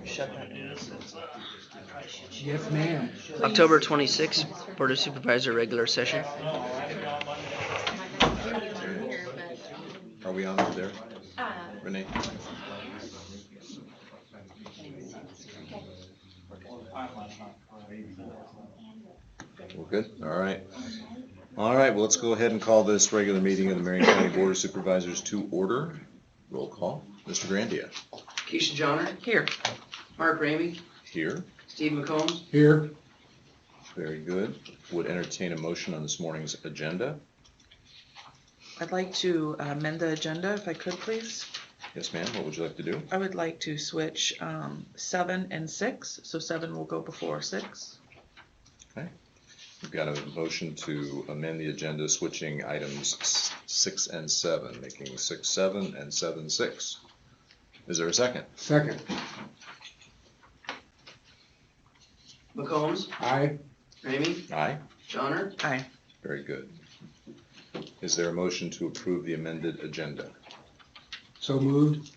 Shut that down. Yes, ma'am. October 26th, Board of Supervisor regular session. Are we on over there, Renee? We're good? All right. All right, well, let's go ahead and call this regular meeting of the Marion County Board of Supervisors to order. Roll call. Mr. Grandia. Keisha Johnner. Here. Mark Ramey. Here. Steve McCombs. Here. Very good. Would entertain a motion on this morning's agenda. I'd like to amend the agenda if I could, please. Yes, ma'am. What would you like to do? I would like to switch 7 and 6, so 7 will go before 6. Okay. We've got a motion to amend the agenda, switching items 6 and 7, making 6, 7, and 7, 6. Is there a second? Second. McCombs. Aye. Ramey. Aye. Johnner. Aye. Very good. Is there a motion to approve the amended agenda? So moved.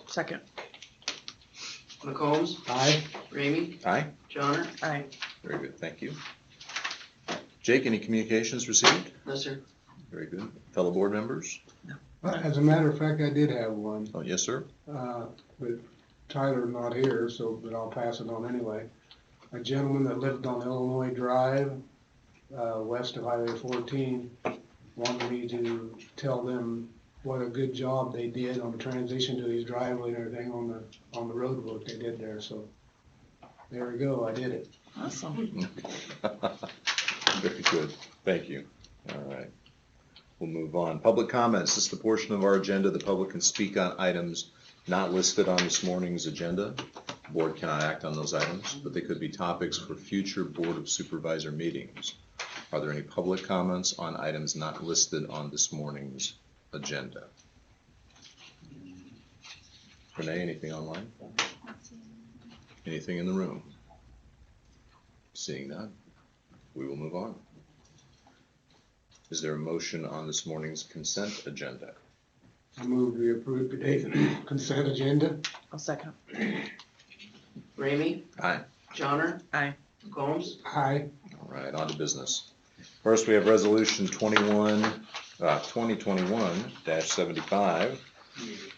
Second. McCombs. Aye. Ramey. Aye. Johnner. Aye. Very good. Thank you. Jake, any communications received? No, sir. Very good. Fellow board members? As a matter of fact, I did have one, Oh, yes, sir. but Tyler's not here, but I'll pass it on anyway. A gentleman that lived on Illinois Drive, west of Highway 14, wanted me to tell them what a good job they did on the transition to his driveway and everything on the road work they did there. So there we go. I did it. Awesome. Very good. Thank you. All right. We'll move on. Public comments. This is the portion of our agenda the public can speak on items not listed on this morning's agenda. The board cannot act on those items, but they could be topics for future Board of Supervisor meetings. Are there any public comments on items not listed on this morning's agenda? Renee, anything online? Anything in the room? Seeing none, we will move on. Is there a motion on this morning's consent agenda? I move we approve today's consent agenda. I'll second. Ramey. Aye. Johnner. Aye. McCombs. Aye. All right, on to business. First, we have Resolution 2021-75,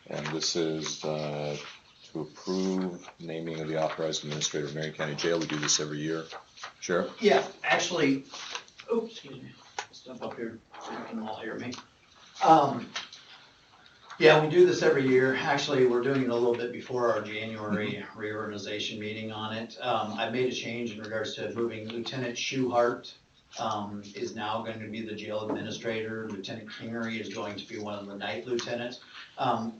and this is to approve naming of the authorized administrator of Marion County Jail. We do this every year. Sheriff? Yeah, actually, oops, excuse me, step up here so you can all hear me. Yeah, we do this every year. Actually, we're doing it a little bit before our January reorganization meeting on it. I've made a change in regards to moving Lieutenant Schuhart is now going to be the jail administrator. Lieutenant Kingery is going to be one of the night lieutenants.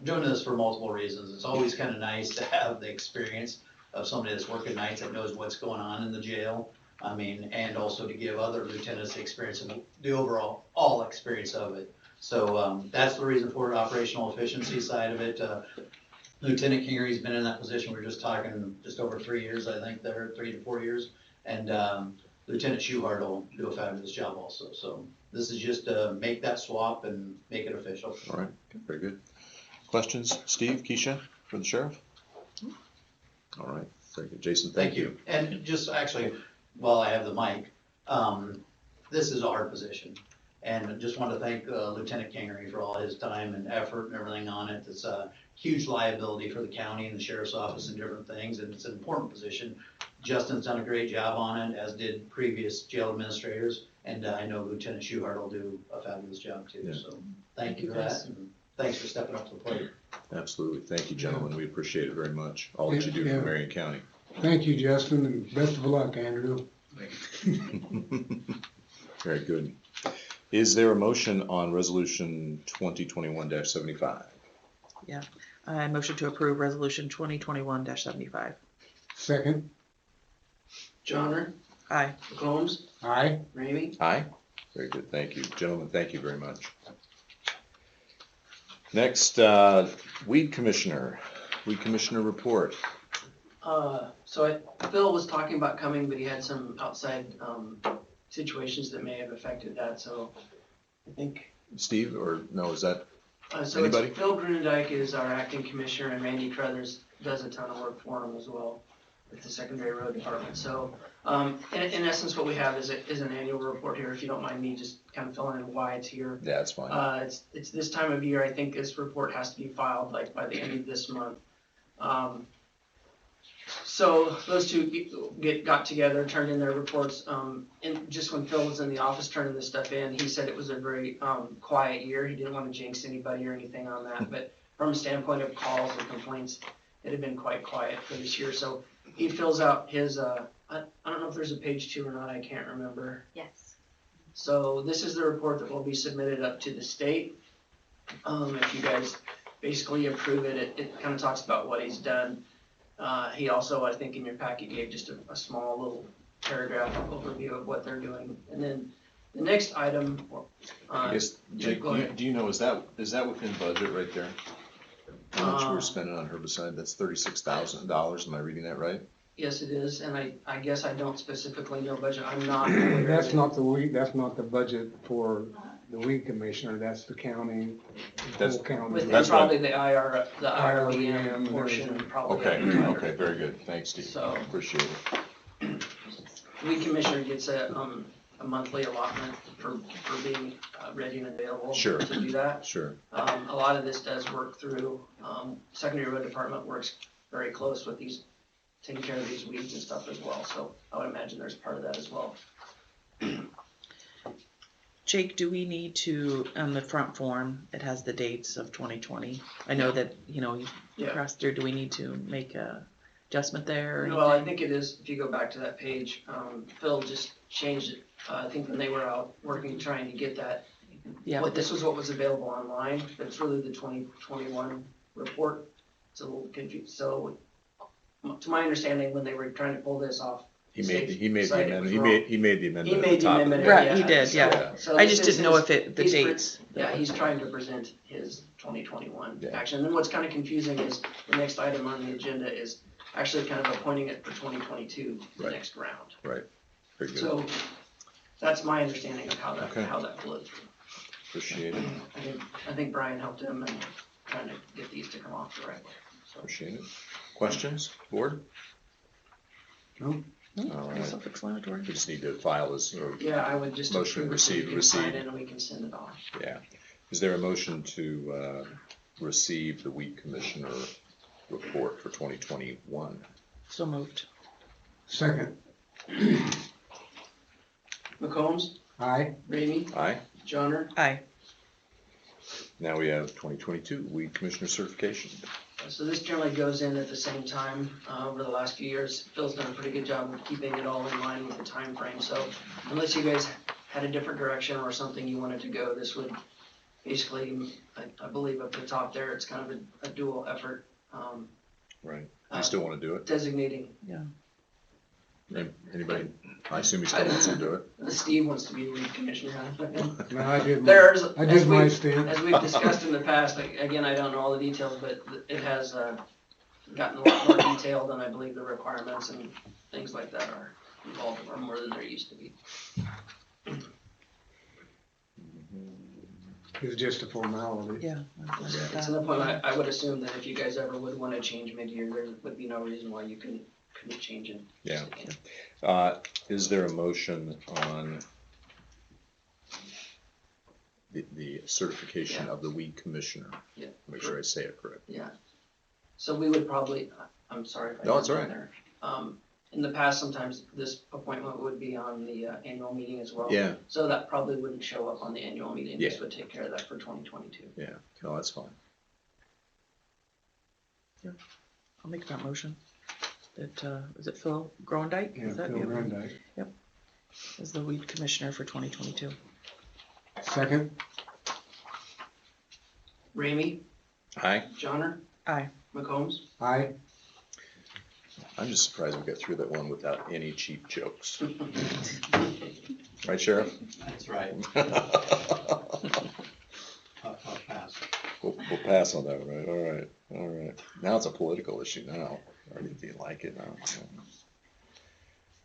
Doing this for multiple reasons. It's always kind of nice to have the experience of somebody that's working nights that knows what's going on in the jail. I mean, and also to give other lieutenants the experience and the overall experience of it. So that's the reason for operational efficiency side of it. Lieutenant Kingery's been in that position. We're just talking just over 3 years, I think, there, 3 to 4 years. And Lieutenant Schuhart will do a fabulous job also. So this is just to make that swap and make it official. All right, very good. Questions? Steve, Keisha, for the sheriff? All right, very good. Jason, thank you. And just actually, while I have the mic, this is a hard position. And just want to thank Lieutenant Kingery for all his time and effort and everything on it. It's a huge liability for the county and the sheriff's office and different things, and it's an important position. Justin's done a great job on it, as did previous jail administrators, and I know Lieutenant Schuhart will do a fabulous job too. Yeah. So thank you for that, and thanks for stepping up to the plate. Absolutely. Thank you, gentlemen. We appreciate it very much, all that you do for Marion County. Thank you, Justin, and best of luck, Andrew. Very good. Is there a motion on Resolution 2021-75? Yeah. I motion to approve Resolution 2021-75. Second. Johnner. Aye. McCombs. Aye. Ramey. Aye. Very good. Thank you. Gentlemen, thank you very much. Next, Weed Commissioner report. So Phil was talking about coming, but he had some outside situations that may have affected that, so I think. Steve, or no, is that So anybody? Phil Grunendijk is our acting commissioner, and Randy Crothers does a ton of work for them as well with the secondary road department. So, in essence, what we have is an annual report here, if you don't mind me just kind of filling in why it's here. Yeah, that's fine. It's this time of year, I think this report has to be filed like by the end of this month. So those two got together, turned in their reports, and just when Phil was in the office turning this stuff in, he said it was a very quiet year. He didn't want to jinx anybody or anything on that, but from a standpoint of calls and complaints, it had been quite quiet for this year. So he fills out his, I don't know if there's a page 2 or not, I can't remember. Yes. So this is the report that will be submitted up to the state. If you guys basically approve it, it kind of talks about what he's done. He also, I think in your packet, gave just a small little paragraph overview of what they're doing. And then the next item, Yes, Jake, go ahead. do you know, is that within budget right there? How much we're spending on herbicide? That's $36,000. Am I reading that right? Yes, it is, and I guess I don't specifically know budget. I'm not aware. That's not the budget for the weed commissioner, that's the county, the whole county. Within That's probably the IRVM IRVM portion, and probably. Okay, very good. Thanks, Steve. So- Appreciate it. Weed commissioner gets a monthly allotment for being ready and available Sure. to do that. Sure. A lot of this does work through, secondary road department works very close with these, taking care of these weeds and stuff as well, so I would imagine there's part of that as well. Jake, do we need to, on the front form, it has the dates of 2020. I know that, you Yeah. crossed through, do we need to make a adjustment there or Well, I anything? think it is, if you go back to that page, Phil just changed it, I think when they were out working, trying to get that. Yeah, What, but this was what was available online, but it's really the 2021 report, it's a little confused, so to my understanding, when they were trying to pull this off. He made the amendment. He made He made the amendment. at the top of amendment. Right, he did, yeah. So I this just is didn't know his- if the he's pre- dates. Yeah, he's trying to present his 2021 Yeah. action, and then what's kind of confusing is the next item on the agenda is actually kind of appointing it for 2022, the Right. next round. Very good. So that's my understanding of how Okay. that flowed through. Appreciate it. I think Brian helped him in trying to get these to come off the right way. So, Appreciate it. Questions, board? No? All right. Self-explanatory. We just need to file this, or, yeah, I would just Motion approve it so you receive, can sign receive. it and we can send it off. yeah. Is there a motion to receive the weed commissioner report for 2021? So moved. Second, McCombs, aye, Ramey, Aye. Johnner. Aye. Now we have 2022 weed commissioner certification. So this generally goes in at the same time, over the last few years. Phil's done a pretty good job of keeping it all in line with the time frame. So unless you guys had a different direction or something you wanted to go, this would basically, I believe up at the top there, it's kind of a dual effort, Right. You still want to do it? designating. Anybody? I assume he still wants to do it. Steve wants to be lead commissioner. no, I did, There's, I did my as stint. we've discussed in the past, again, I don't know all the details, but it has gotten a lot more detailed, and I believe the requirements and things like that are involved, or more than there used to be. It's just a formality. Yeah. I'm fine with It's that. to the point I would assume that if you guys ever would want to change mid-year, there would be no reason why you couldn't change it. Yeah. Is there a motion on the certification of the weed commissioner? Yeah. Make sure I say it correct. Yeah. So we would probably, I'm sorry if I No, it's jumped all in there. In the past, sometimes this appointment would be on the annual meeting as well. Yeah. So that probably wouldn't show up on the annual meeting. This Yeah. would take care of that for 2022. Yeah. No, that's fine. I'll make that motion. That, is it Phil Grondike? Yeah, Is that Phil the- Grandike. Is the weed commissioner for 2022. Second, Ramey, Aye. Johnner, Aye. McCombs. aye, I'm just surprised we got through that one without any cheap jokes. Right, Sheriff? That's right. I'll pass. We'll pass on that one, right? All right. Now it's a political issue now. Or do you like it now?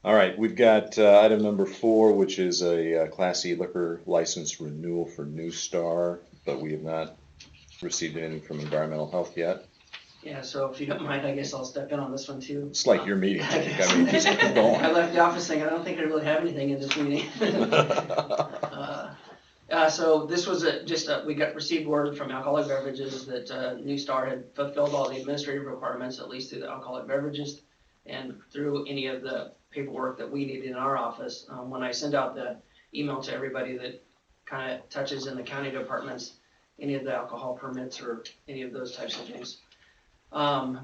All right, we've got item number 4, which is a Class E liquor license renewal for New Star, but we have not received anything from Environmental Health yet. Yeah, so if you don't mind, I guess I'll step in on this one too. It's like your meeting, Jake. I mean, just keep going. I left the office saying, I don't think I really have anything in this meeting. So this was we received word from Alcoholic Beverages that New Star had fulfilled all the administrative requirements, at least through the Alcoholic Beverages, and through any of the paperwork that we needed in our office. When I send out the email to everybody that kind of touches in the county departments, any of the alcohol permits or any of those types of things.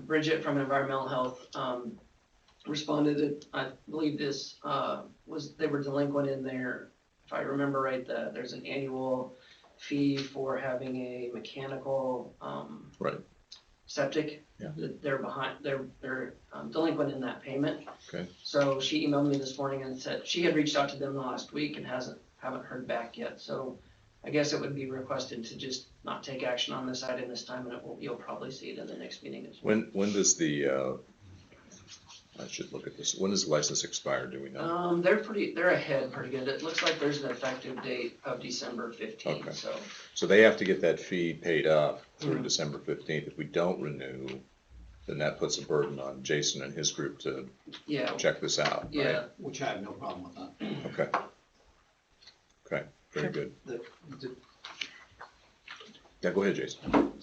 Bridget from Environmental Health responded that I believe this they were delinquent in there. If I remember right, there's an annual fee for having a mechanical Right. septic. Yeah. They're behind. They're delinquent in that payment. Okay. So she emailed me this morning and said she had reached out to them last week and haven't heard back yet. So I guess it would be requested to just not take action on this item this time, and you'll probably see it in the next meeting as well. When does the I should look at this. When does the license expire? Do we know? They're ahead pretty good. It looks like there's an effective date of December 15th. Okay. So they have to get that fee paid up through Mhm. December 15th. If we don't renew, then that puts a burden on Jason and his group to Yeah. check this out, right? Yeah. Which I have no problem with that. Okay. Okay, very good. Yeah, go ahead, Jason.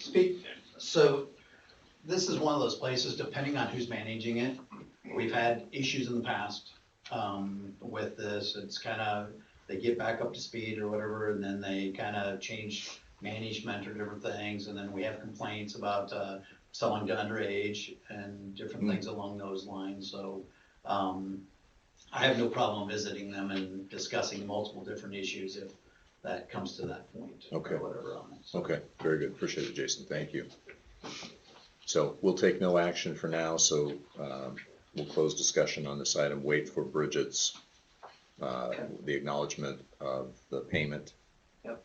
So this is one of those places, depending on who's managing it, we've had issues in the past with this. It's kind of, they get back up to speed or whatever, and then they kind of change management or different things, and then we have complaints about selling to underage and different things along those lines. So I have no problem visiting them and discussing multiple different issues if that comes to that point. Okay. Or whatever on it. So. Okay, very good. Appreciate it, Jason. Thank you. So we'll take no action for now, so we'll close discussion on this item, wait for Bridget's, the acknowledgement of the payment. Yep.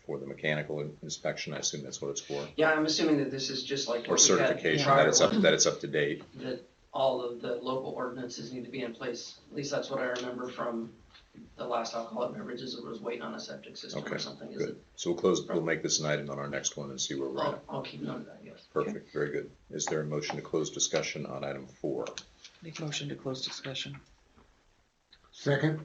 For the mechanical inspection. I assume that's what it's for. Yeah, I'm assuming that this is just like Or what we had certification prior that it's up to date. that all of the local ordinances need to be in place. At least that's what I remember from the last alcoholic beverages. It was waiting on a septic system Okay, or something. Is good. it? So we'll make this an item on our next one and see where we're at. I'll keep note of that, yes. Perfect, very good. Is there a motion to close discussion on item 4? Make motion to close discussion. Second,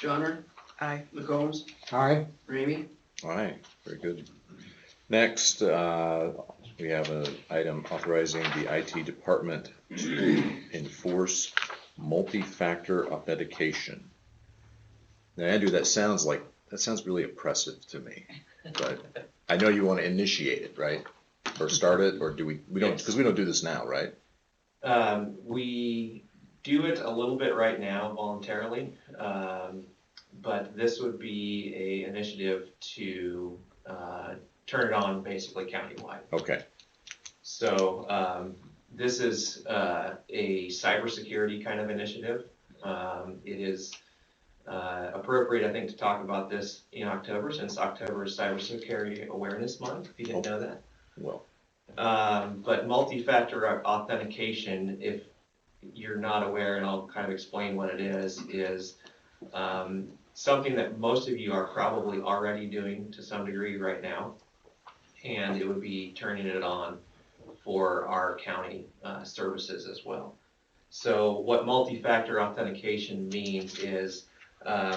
Johnner, Aye. McCombs, aye, Ramey, All right, very good. Next, we have an item authorizing the IT department to enforce multi-factor authentication. Now, Andrew, that sounds really oppressive to me, but I know you want to initiate it, right? Or start it, or we don't, because we don't do this now, right? We do it a little bit right now voluntarily, but this would be a initiative to turn it on basically countywide. Okay, So this is a cybersecurity kind of initiative. It is appropriate, I think, to talk about this in October, since October is Cybersecurity Awareness Month, if you didn't know that. well, But multi-factor authentication, if you're not aware, and I'll kind of explain what it is something that most of you are probably already doing to some degree right now, and it would be turning it on for our county services as well. So what multi-factor authentication means is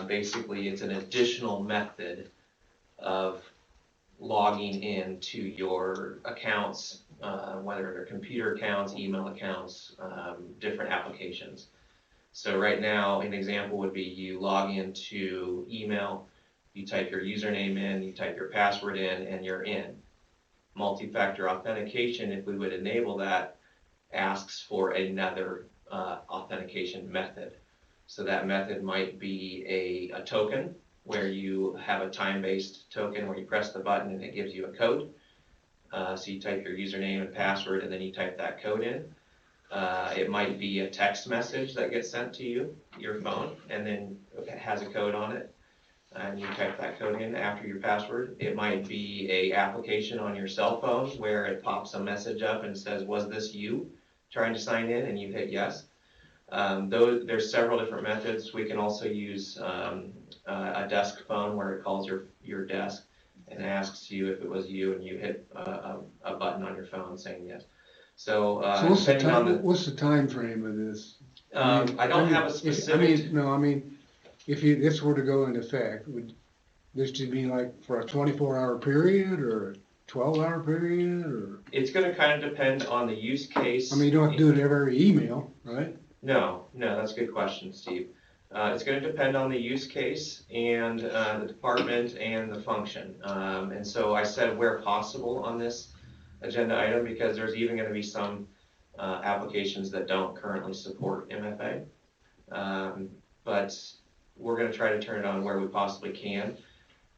basically it's an additional method of logging in to your accounts, whether they're computer accounts, email accounts, different applications. So right now, an example would be you log into email, you type your username in, you type your password in, and you're in. Multi-factor authentication, if we would enable that, asks for another authentication method. So that method might be a token, where you have a time-based token where you press the button and it gives you a code. So you type your username and password and then you type that code in. It might be a text message that gets sent to you, your phone, and then it has a code on it. And you type that code in after your password. It might be a application on your cell phone where it pops a message up and says, was this you trying to sign in? And you hit yes. There's several different methods. We can also use a desk phone where it calls your desk and asks you if it was you, and you hit a button on your phone saying yes. So, So what's the time frame of this? I don't have a specific. If this were to go into effect, would this to be like for a 24-hour period or a 12-hour period, or? It's gonna kind of depend on the use case. I mean, you don't have to do it every email, right? No, that's a good question, Steve. It's gonna depend on the use case and the department and the function. And so I said where possible on this agenda item, because there's even gonna be some applications that don't currently support MFA. But we're gonna try to turn it on where we possibly can.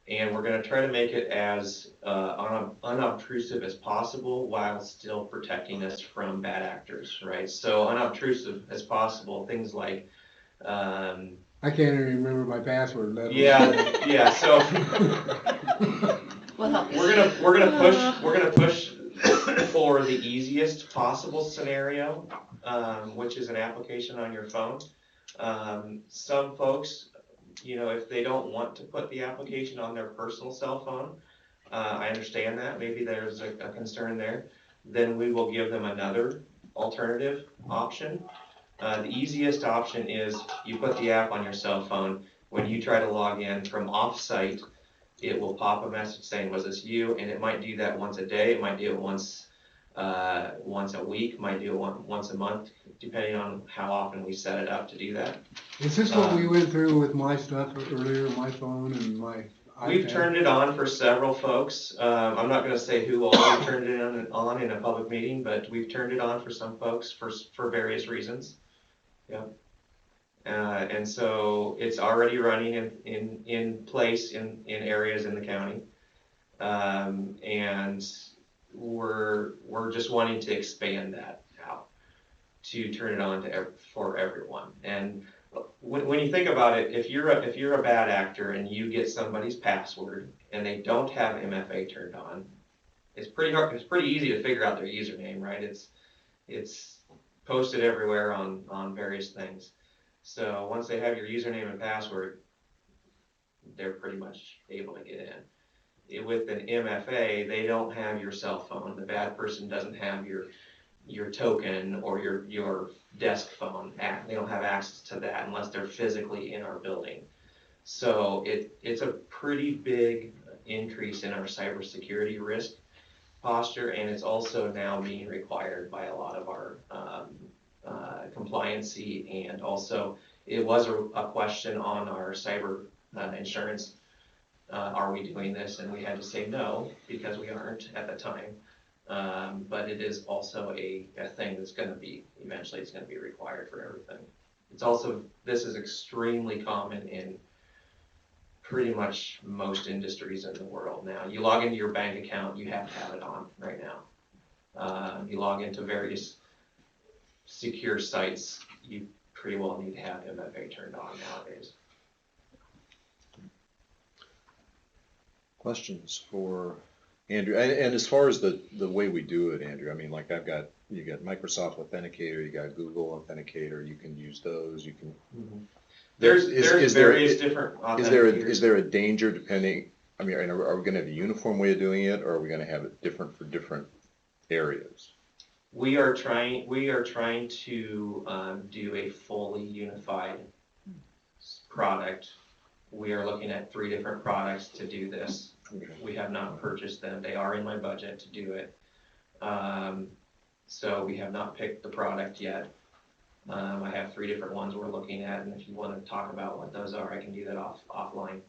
And we're gonna try to make it as unobtrusive as possible while still protecting us from bad actors, right? So unobtrusive as possible, things like, I can't even remember my password. yeah, so Well, we're gonna push for the easiest possible scenario, which is an application on your phone. Some folks, if they don't want to put the application on their personal cell phone, I understand that, maybe there's a concern there, then we will give them another alternative option. The easiest option is you put the app on your cell phone. When you try to log in from off-site, it will pop a message saying, was this you? And it might do that once a day, it might do it once a week, might do it once a month, depending on how often we set it up to do that. Is this what we went through with my stuff earlier, my phone and my iPad? We've turned it on for several folks. I'm not gonna say who all we turned it on in a public meeting, but we've turned it on for some folks for various reasons. Yep. And so it's already running in place in areas in the county. And we're just wanting to expand that out to turn it on for everyone. And when you think about it, if you're a bad actor and you get somebody's password and they don't have MFA turned on, it's pretty easy to figure out their username, right? It's posted everywhere on various things. So once they have your username and password, they're pretty much able to get in. With an MFA, they don't have your cell phone. The bad person doesn't have your token or your desk phone. They don't have access to that unless they're physically in our building. So it's a pretty big increase in our cybersecurity risk posture, and it's also now being required by a lot of our compliancy, and also it was a question on our cyber insurance. Are we doing this? And we had to say no, because we aren't at the time. But it is also a thing that's eventually it's gonna be required for everything. This is extremely common in pretty much most industries in the world now. You log into your bank account, you have to have it on right now. You log into various secure sites, you pretty well need to have MFA turned on nowadays. Questions for Andrew? And as far as the way we do it, Andrew, I mean, like you got Microsoft Authenticator, you got Google Authenticator, you can use those, you can. Mm-hmm. There's various different authenticators. Is there a danger depending, I mean, are we gonna have a uniform way of doing it, or are we gonna have it different for different areas? We are trying to do a fully unified product. We are looking at 3 different products to do this. Okay. We have not purchased them. They are in my budget to do it. So we have not picked the product yet. I have 3 different ones we're looking at, and if you want to talk about what those are, I can do that offline.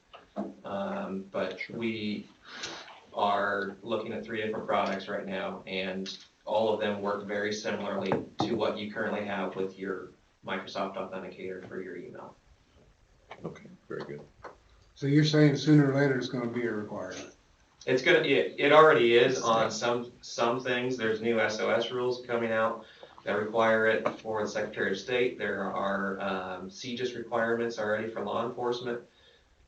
But we are looking at 3 different products right now, and all of them work very similarly to what you currently have with your Microsoft Authenticator for your email. Okay, very good. So you're saying sooner or later it's gonna be a requirement? It already is on some things. There's new SOS rules coming out that require it for the Secretary of State. There are CJIS requirements already for law enforcement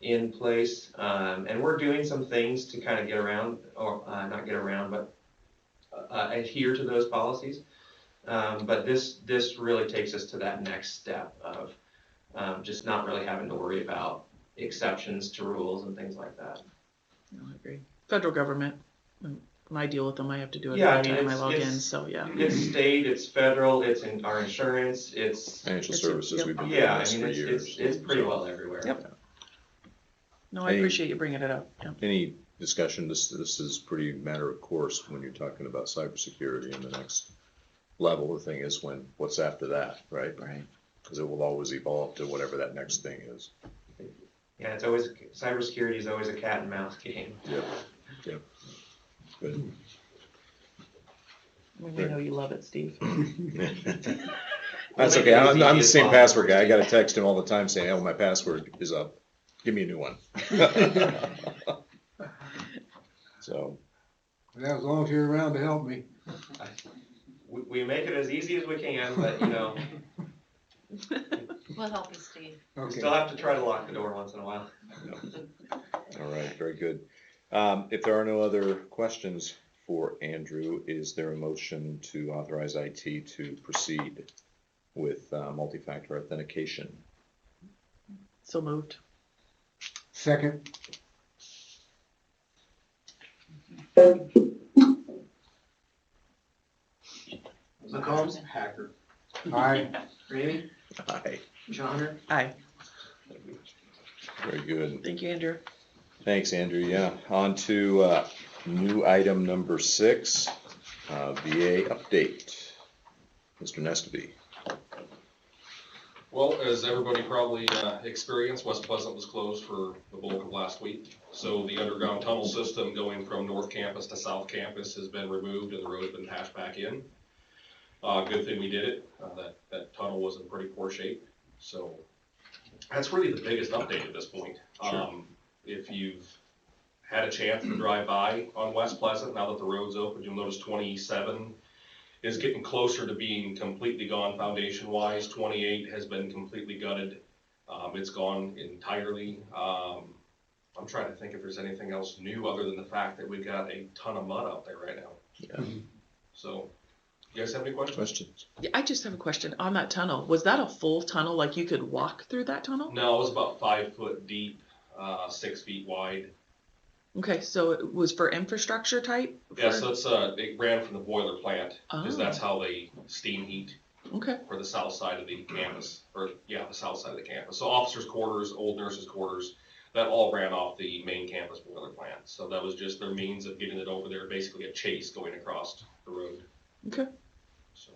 in place. And we're doing some things to kind of get around, or not get around, but adhere to those policies. But this really takes us to that next step of just not really having to worry about exceptions to rules and things like that. No, I agree. Federal government, when I deal with them, I have to do it Yeah, I every mean, time I it's- log in, it's- so yeah. It's state, it's federal, it's in our insurance, it's, Financial It's- services, yep. we've been doing yeah, I this mean, for it's, years. it's pretty so. well everywhere. Yep. No, I Any- appreciate you bringing it up, yeah. Any discussion, this is pretty matter of course when you're talking about cybersecurity and the next level. The thing is what's after that, right? Right. Because it will always evolve to whatever that next thing is. Yeah, it's always, cybersecurity is always a cat and mouse game. Yep, yep. Good. I mean, we know you love it, Steve. That's We'll okay, make it as I'm easy the as same possible password for guy, I you. gotta text him all the time saying, oh, my password is up, give me a new one. So, Yeah, as long as you're around to help me. We make it as easy as we can, but you know, We'll help you, Steve. we Okay. still have to try to lock the door once in a while. all right, very good. If there are no other questions for Andrew, is there a motion to authorize IT to proceed with multi-factor authentication? So moved. Second, McCombs, Hacker. aye. Ramey, Aye, Johnner, Aye. very good. Thank you, Andrew. Thanks, Andrew. Yeah, on to new item number 6, VA update. Mr. Nesterby. Well, as everybody probably experienced, West Pleasant was closed for the bulk of last week. So the underground tunnel system going from North Campus to South Campus has been removed and the road's been patched back in. Good thing we did it. That tunnel was in pretty poor shape. So that's really the biggest update at this point. Sure. If you've had a chance to drive by on West Pleasant, now that the road's open, you'll notice 27 is getting closer to being completely gone foundation wise. 28 has been completely gutted. It's gone entirely. I'm trying to think if there's anything else new other than the fact that we've got a ton of mud out there right now. Yeah. So, you guys have any questions? Questions? Yeah, I just have a question on that tunnel. Was that a full tunnel, like you could walk through that tunnel? No, it was about 5 foot deep, 6 feet wide. Okay, so it was for infrastructure type? Yeah, For- so it ran from the boiler plant, because Oh. that's how they steam heat Okay, for the south side of the campus, the south side of the campus. So officers' quarters, old nurses' quarters, that all ran off the main campus boiler plant. So that was just their means of getting it over there, basically a chase going across the road. okay, So,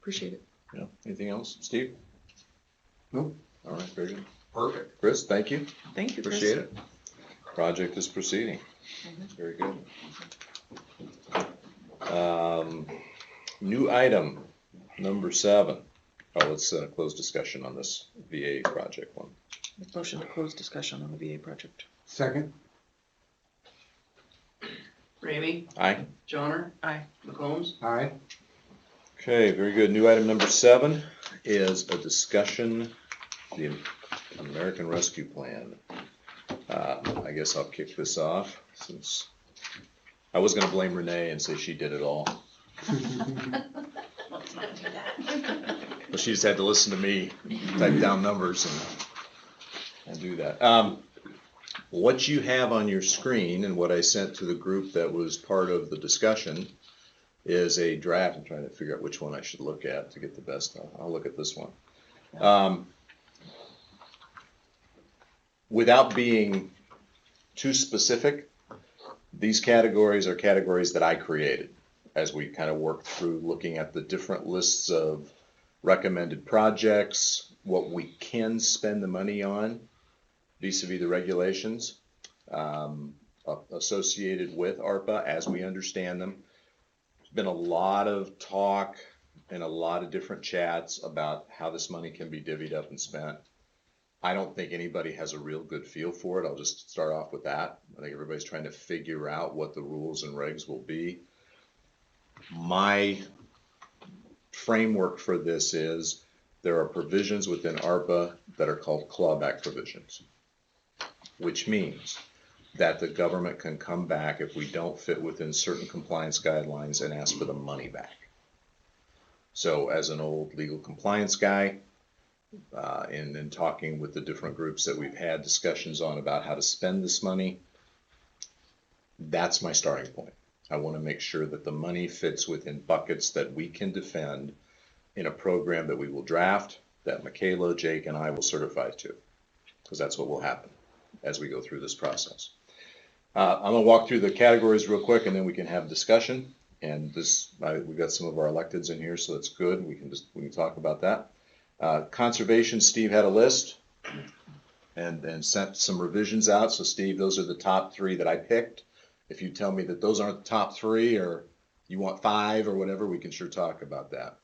appreciate it. Yeah. Anything else, Steve? Nope. All right, very good. perfect. Chris, thank you. Thank you, Chris. Appreciate it. Project is proceeding. Mhm. Very good. New item number 7. Oh, let's close discussion on this VA project one. Motion to close discussion on the VA project. Second, Ramey, Aye. Johnner, Aye. McCombs, aye. Okay, very good. New item number 7 is a discussion, the American Rescue Plan. I guess I'll kick this off since I was gonna blame Renee and say she did it all. Let's not do that. But she just had to listen to me type down numbers and do that. What you have on your screen and what I sent to the group that was part of the discussion is a draft. I'm trying to figure out which one I should look at to get the best. I'll look at this one. Without being too specific, these categories are categories that I created as we kind of worked through looking at the different lists of recommended projects, what we can spend the money on vis-a-vis the regulations associated with ARPA as we understand them. There's been a lot of talk and a lot of different chats about how this money can be divvied up and spent. I don't think anybody has a real good feel for it. I'll just start off with that. I think everybody's trying to figure out what the rules and regs will be. My framework for this is there are provisions within ARPA that are called clawback provisions, which means that the government can come back if we don't fit within certain compliance guidelines and ask for the money back. So as an old legal compliance guy, and in talking with the different groups that we've had discussions on about how to spend this money, That's my starting point. I want to make sure that the money fits within buckets that we can defend in a program that we will draft, that Michaela, Jake, and I will certify to, because that's what will happen as we go through this process. I'm gonna walk through the categories real quick, and then we can have discussion. And we've got some of our electeds in here, so that's good. We can talk about that. Conservation, Steve had a list and sent some revisions out. So Steve, those are the top 3 that I picked. If you tell me that those aren't the top 3, or you want 5 or whatever, we can sure talk about that.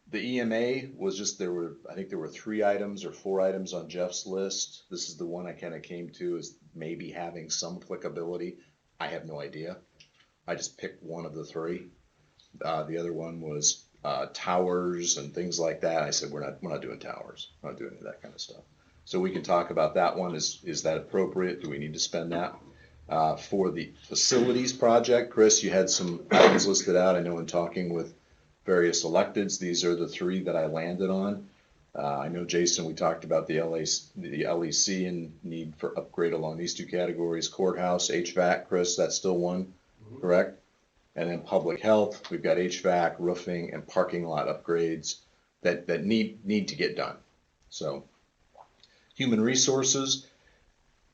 The EMA was just, I think there were 3 items or 4 items on Jeff's list. This is the one I kind of came to as maybe having some applicability. I have no idea. I just picked one of the 3. The other one was towers and things like that. I said, we're not doing towers. We're not doing any of that kind of stuff. So we can talk about that one. Is that appropriate? Do we need to spend that? For the facilities project, Chris, you had some items listed out. I know in talking with various electeds, these are the 3 that I landed on. I know, Jason, we talked about the LEC and need for upgrade along these 2 categories. Courthouse, HVAC, Chris, that's still one, correct? And then public health, we've got HVAC, roofing, and parking lot upgrades that need to get done. So human resources,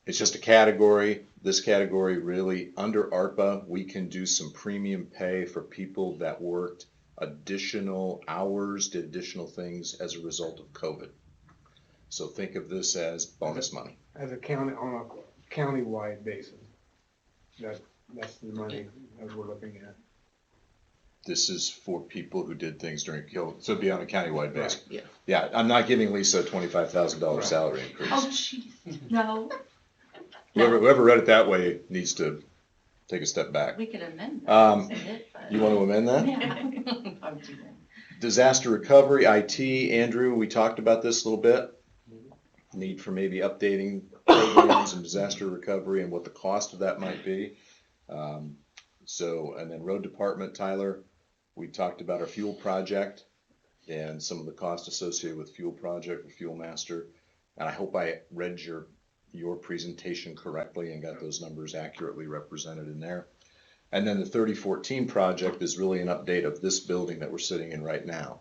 it's just a category. This category really, under ARPA, we can do some premium pay for people that worked additional hours, did additional things as a result of COVID. So think of this as bonus money. As a county, on a county-wide basis, that's the money that we're looking at. This is for people who did things during COVID, so it'd be on a countywide basis. Yeah. Yeah, I'm not giving Lisa a $25,000 Right. salary increase. Oh, jeez, no, Whoever read it that way needs to take a step back. we could amend that. Um, send it, but- You want to amend that? Yeah. I'm too bad. Disaster recovery, IT, Andrew, we talked about this a little bit. Need for maybe updating programs and disaster recovery and what the cost of that might be. And then road department, Tyler, we talked about our fuel project and some of the costs associated with fuel project, with Fuel Master. And I hope I read your presentation correctly and got those numbers accurately represented in there. And then the 3014 project is really an update of this building that we're sitting in right now.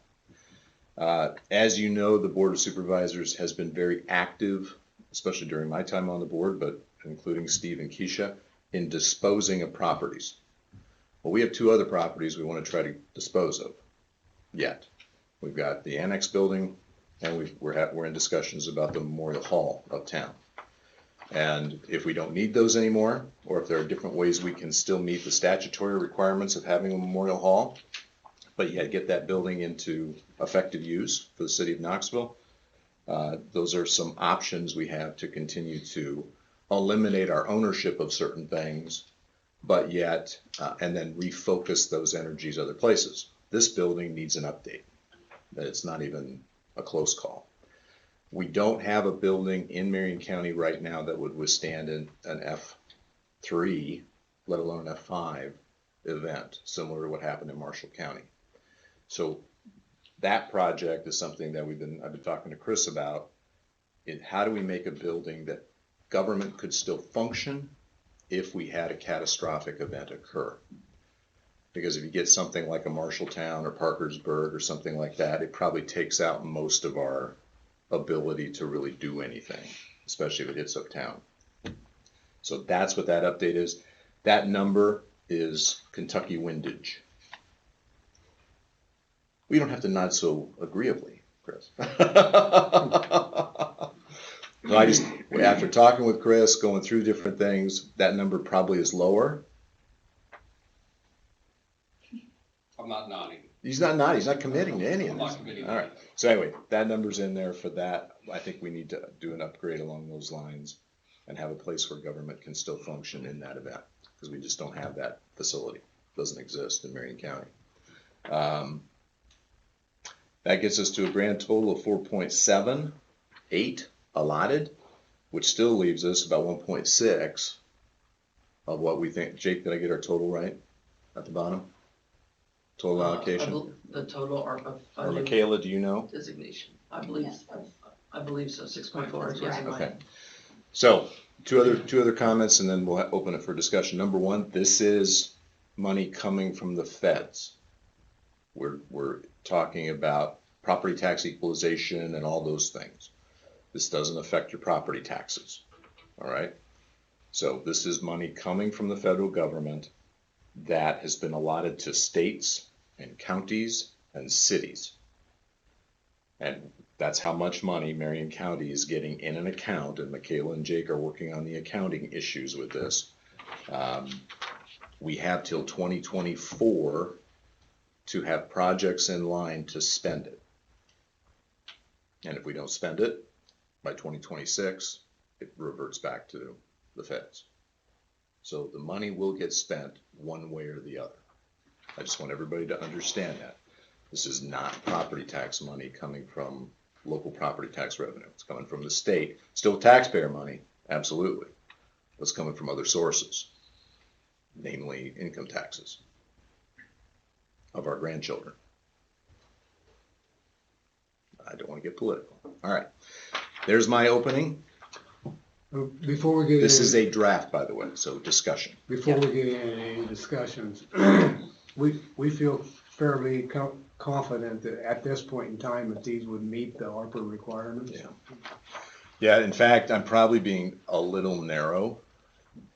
As you know, the Board of Supervisors has been very active, especially during my time on the board, but including Steve and Keisha, in disposing of properties. Well, we have 2 other properties we want to try to dispose of yet. We've got the annex building, and we're in discussions about the Memorial Hall uptown. And if we don't need those anymore, or if there are different ways we can still meet the statutory requirements of having a Memorial Hall, but yet get that building into effective use for the city of Knoxville, those are some options we have to continue to eliminate our ownership of certain things, but yet, and then refocus those energies other places. This building needs an update. It's not even a close call. We don't have a building in Marion County right now that would withstand an F3, let alone an F5 event, similar to what happened in Marshall County. So that project is something that I've been talking to Chris about. How do we make a building that government could still function if we had a catastrophic event occur? Because if you get something like a Marshalltown or Parkersburg or something like that, it probably takes out most of our ability to really do anything, especially if it hits uptown. So that's what that update is. That number is Kentucky windage. We don't have to nod so agreeably, Chris. After talking with Chris, going through different things, that number probably is lower. I'm not nodding. He's not nodding, he's not committing to any of I'm this. not committing. All right, so anyway, that number's in there for that. I think we need to do an upgrade along those lines and have a place where government can still function in that event, because we just don't have that facility. It doesn't exist in Marion County. That gets us to a grand total of 4.78 allotted, which still leaves us about 1.6 of what we think. Jake, did I get our total right at the bottom? Total allocation? The total ARPA Or funding Michaela, do you know? designation, I believe so, 6.4 is That's what's in right. my. Okay. So Two other comments, and then we'll open it for discussion. Number one, this is money coming from the feds. We're talking about property tax equalization and all those things. This doesn't affect your property taxes, all right? So this is money coming from the federal government that has been allotted to states and counties and cities. And that's how much money Marion County is getting in an account, and Michaela and Jake are working on the accounting issues with this. We have till 2024 to have projects in line to spend it. And if we don't spend it by 2026, it reverts back to the feds. So the money will get spent one way or the other. I just want everybody to understand that. This is not property tax money coming from local property tax revenue. It's coming from the state. Still taxpayer money, absolutely. But it's coming from other sources, namely income taxes of our grandchildren. I don't want to get political. All right, there's my opening. Before we get This in, is a draft, by the way, so discussion. before we get into any discussions, we feel fairly confident that at this point in time that these would meet the ARPA requirements. Yeah. Yeah, in fact, I'm probably being a little narrow,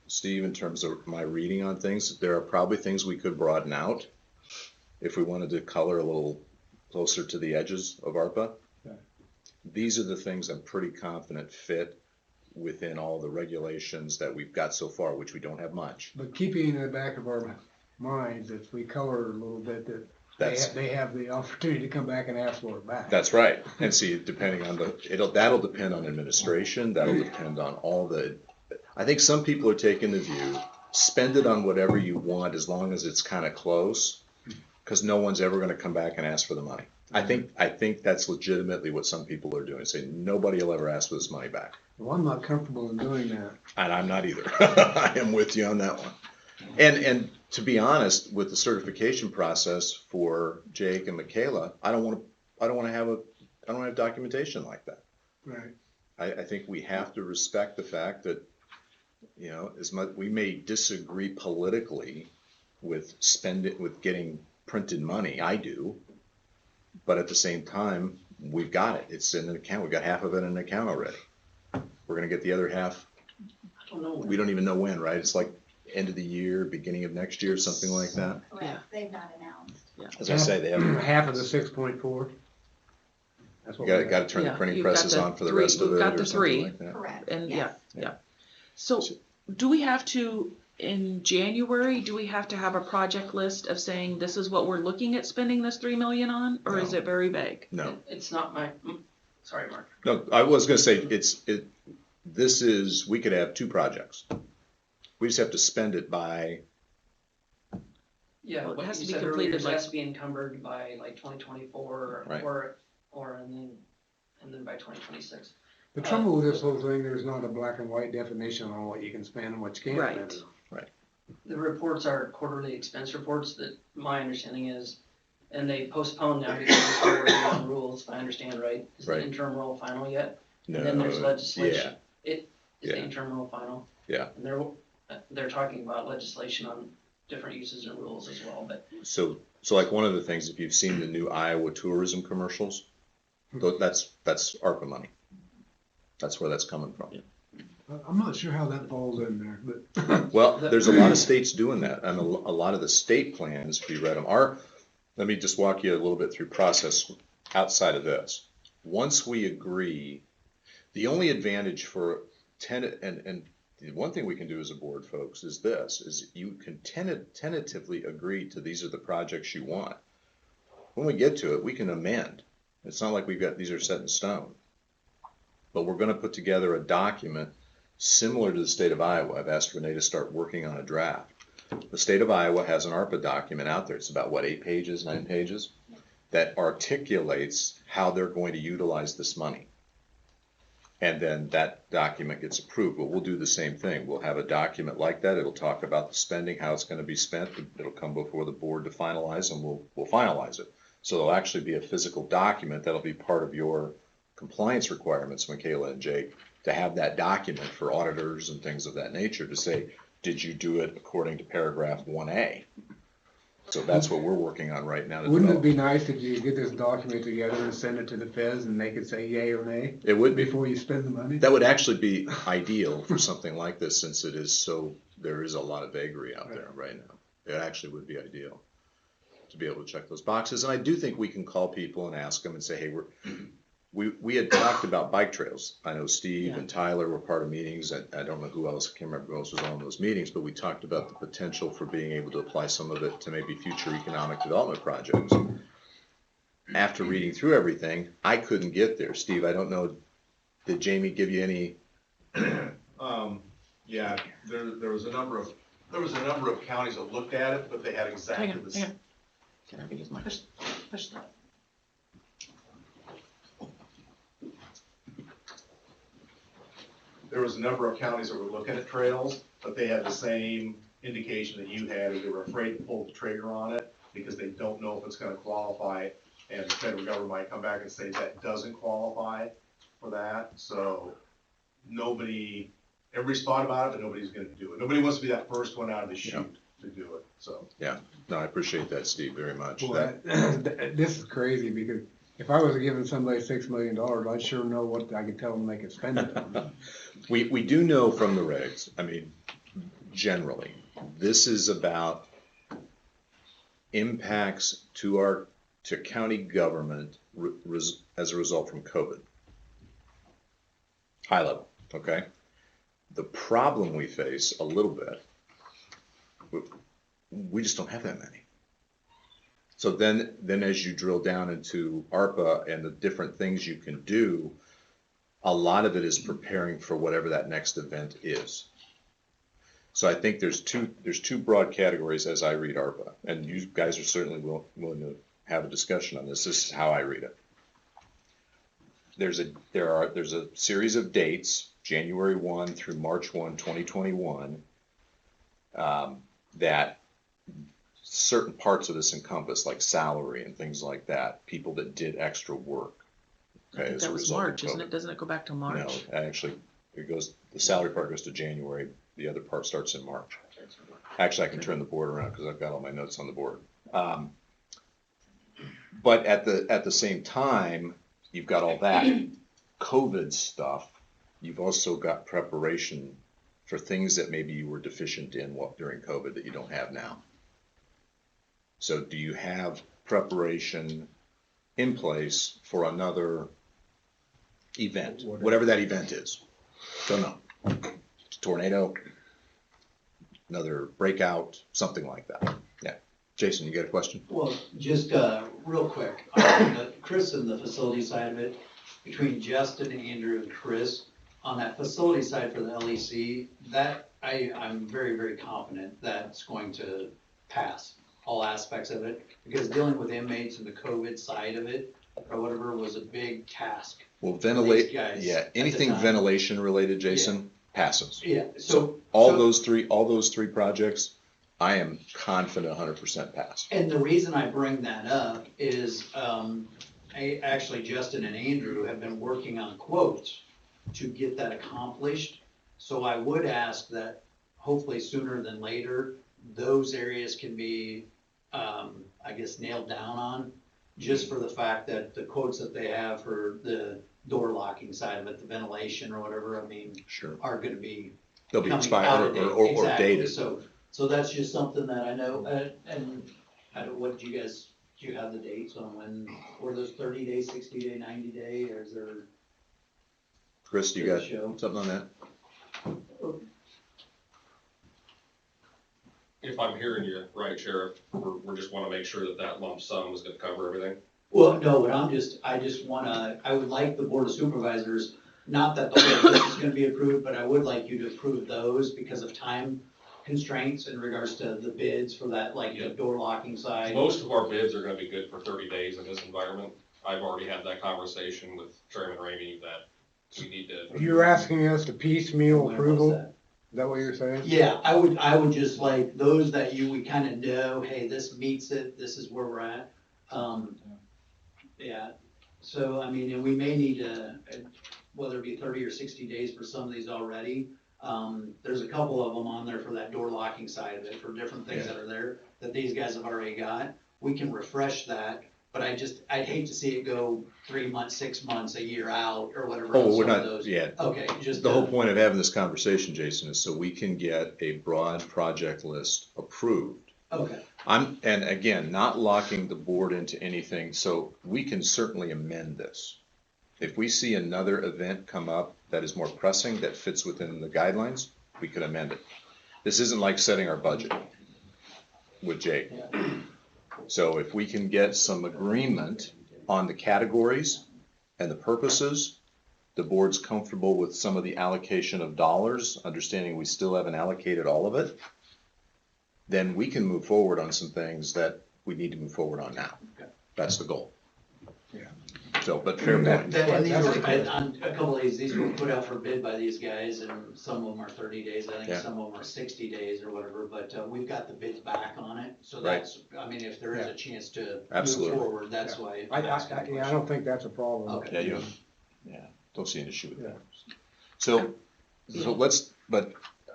Steve, in terms of my reading on things. There are probably things we could broaden out if we wanted to color a little closer to the edges of ARPA. Okay. These are the things I'm pretty confident fit within all the regulations that we've got so far, which we don't have much. But keeping in the back of our minds, if we color a little bit, that they have the opportunity to come back and ask for it back. That's right. And see, depending on that'll depend on administration, that'll depend on all I think some people are taking the view, spend it on whatever you want as long as it's kind of close, because no one's ever going to come back and ask for the money. I think that's legitimately what some people are doing, saying nobody will ever ask for this money back. Well, I'm not comfortable in doing that. And I'm not either. I am with you on that one. And to be honest, with the certification process for Jake and Michaela, I don't want to have documentation like that. Right. I think we have to respect the fact that, as much we may disagree politically with getting printed money. I do, but at the same time, we've got it. It's in an account. We've got half of it in an account already. We're gonna get the other half. I don't know. We don't even know when, right? It's like end of the year, beginning of next year, something like that. Correct, they've not announced. As I say, they haven't. Half of the 6.4. That's what You we got to turn the Yeah, printing you've got presses the on for the three- rest of we've it got or the something three. like that. Correct, And yes. yeah. So do we have to, in January, do we have to have a project list of saying this is what we're looking at spending this 3 million on, or is No. it very vague? No, It's not sorry, Mark. no, I was gonna say, we could have two projects. We just have to spend it by, Yeah, Well, it what has you to be said completed, earlier, it like- has to be encumbered by like 2024 Right. and then by 2026. The trouble with this whole thing, there's not a black and white definition on what you can spend and what you can't Right. spend. The reports are quarterly expense reports that my understanding is, and they postponed now because they're still working on rules, if I understand right. Is the Right. interim rule final yet? no, And then there's legislation. Is Yeah. the interim rule final? Yeah. And they're talking about legislation on different uses and rules as well, but So like one of the things, if you've seen the new Iowa tourism commercials, that's ARPA money. That's where that's coming from. I'm not sure how that falls in there, but Well, there's a lot of states doing that, and a lot of the state plans, if you read them, let me just walk you a little bit through process outside of this. Once we agree, the only advantage for tenant, and the one thing we can do as a board, folks, is you can tentatively agree to these are the projects you want. When we get to it, we can amend. It's not like these are set in stone. But we're gonna put together a document similar to the state of Iowa. I've asked Renee to start working on a draft. The state of Iowa has an ARPA document out there. It's about 8 pages, 9 pages, that articulates how they're going to utilize this money. And then that document gets approved, but we'll do the same thing. We'll have a document like that. It'll talk about the spending, how it's gonna be spent. It'll come before the board to finalize, and we'll finalize it. So there'll actually be a physical document that'll be part of your compliance requirements, Michaela and Jake, to have that document for auditors and things of that nature to say, did you do it according to paragraph 1A? So that's what we're working on right now. Wouldn't it be nice if you get this document together and send it to the feds and they could say yay or nay It would be. before you spend the money? That would actually be ideal for something like this, since it is so, there is a lot of vagary out there right now. It actually would be ideal to be able to check those boxes. And I do think we can call people and ask them and say, hey, we had talked about bike trails. I know Steve and Tyler were part of meetings. I don't know who else, I can't remember who else was on those meetings, but we talked about the potential for being able to apply some of it to maybe future economic development projects. After reading through everything, I couldn't get there. Steve, I don't know, did Jamie give you any? Yeah, there was a number of counties that looked at it, but they had exactly the same. Can I use my push that? There was a number of counties that were looking at trails, but they had the same indication that you had, they were afraid to pull the trigger on it because they don't know if it's gonna qualify, and the federal government might come back and say that doesn't qualify for that, so everybody's thought about it, but nobody's gonna do it. Nobody wants to be that first one out of the chute to do it, so. Yeah, no, I appreciate that, Steve, very much. Well, this is crazy because if I was giving somebody $6 million, I'd sure know what I could tell them they could spend it on. We do know from the regs, I mean, generally, this is about impacts to county government as a result from COVID. High level, okay? The problem we face a little bit, we just don't have that many. So then as you drill down into ARPA and the different things you can do, a lot of it is preparing for whatever that next event is. So I think there's two broad categories as I read ARPA, and you guys are certainly willing to have a discussion on this. This is how I read it. There's a series of dates, January 1 through March 1, 2021, that certain parts of this encompass, like salary and things like that, people that did extra work. Okay, as a That was result of March, isn't COVID. it? Doesn't it go back to No, March? actually, the salary part goes to January, the other part starts in March. Actually, I can turn the board around because I've got all my notes on the board. But at the same time, you've got all that COVID stuff. You've also got preparation for things that maybe you were deficient in during COVID that you don't have now. So do you have preparation in place for another event, whatever that event is? Don't know. Tornado, another breakout, something like that. Yeah. Jason, you got a question? Well, just real quick, Chris and the facility side of it, between Justin, Andrew, and Chris, on that facility side for the LEC, that I'm very, very confident that's going to pass all aspects of it, because dealing with inmates and the COVID side of it, or whatever, was a big task. Well, anything ventilation related, Jason, passes. Yeah, So all those three projects, I am confident 100% pass. And the reason I bring that up is, actually Justin and Andrew have been working on quotes to get that accomplished. So I would ask that hopefully sooner than later, those areas can be, I guess, nailed down on, just for the fact that the quotes that they have for the door locking side of it, the ventilation or whatever, I mean, Sure. are gonna be They'll be coming expired out of date. or Exactly. dated. So that's just something that I know, and what do you have the dates on when, were those 30 day, 60 day, 90 day, or is there? Chris, you Does got it show? something on that? If I'm hearing you right, Sheriff, we just wanna make sure that lump sum is gonna cover everything. Well, no, but I would like the Board of Supervisors, not that the whole list is gonna be approved, but I would like you to approve those because of time constraints in regards to the bids for that, like the door locking side. Most of our bids are gonna be good for 30 days in this environment. I've already had that conversation with Chairman Ramey that we need to. You're asking us to piecemeal When was approval? that? Is that what you're saying? Yeah, I would just like those that we kind of know, hey, this meets it, this is where we're at. Yeah, so I mean, and we may need to, whether it be 30 or 60 days for some of these already. There's a couple of them on there for that door locking side of it, for different things Yeah. that are there, that these guys have already got. We can refresh that, but I'd hate to see it go 3 months, 6 months, a year out, or whatever. Oh, on we're some of not, those. yeah. Okay, just. The whole point of having this conversation, Jason, is so we can get a broad project list approved. Okay, And again, not locking the board into anything, so we can certainly amend this. If we see another event come up that is more pressing, that fits within the guidelines, we could amend it. This isn't like setting our budget with Jake. So if we can get some agreement on the categories and the purposes, the board's comfortable with some of the allocation of dollars, understanding we still haven't allocated all of it, then we can move forward on some things that we need to move forward on now. That's the goal. Yeah. So, but fair point. and these were, on a couple of these were put out for bid by these guys, and some of them are 30 days, I think Yeah. some of them are 60 days or whatever, but, we've got the bids back on it, so Right. that's, I mean, if there is a chance to move Absolutely. forward, that's why. I I'm asking the yeah, I question. don't think that's a problem. Okay. Yeah, don't see an issue with Yeah. that. So let's, but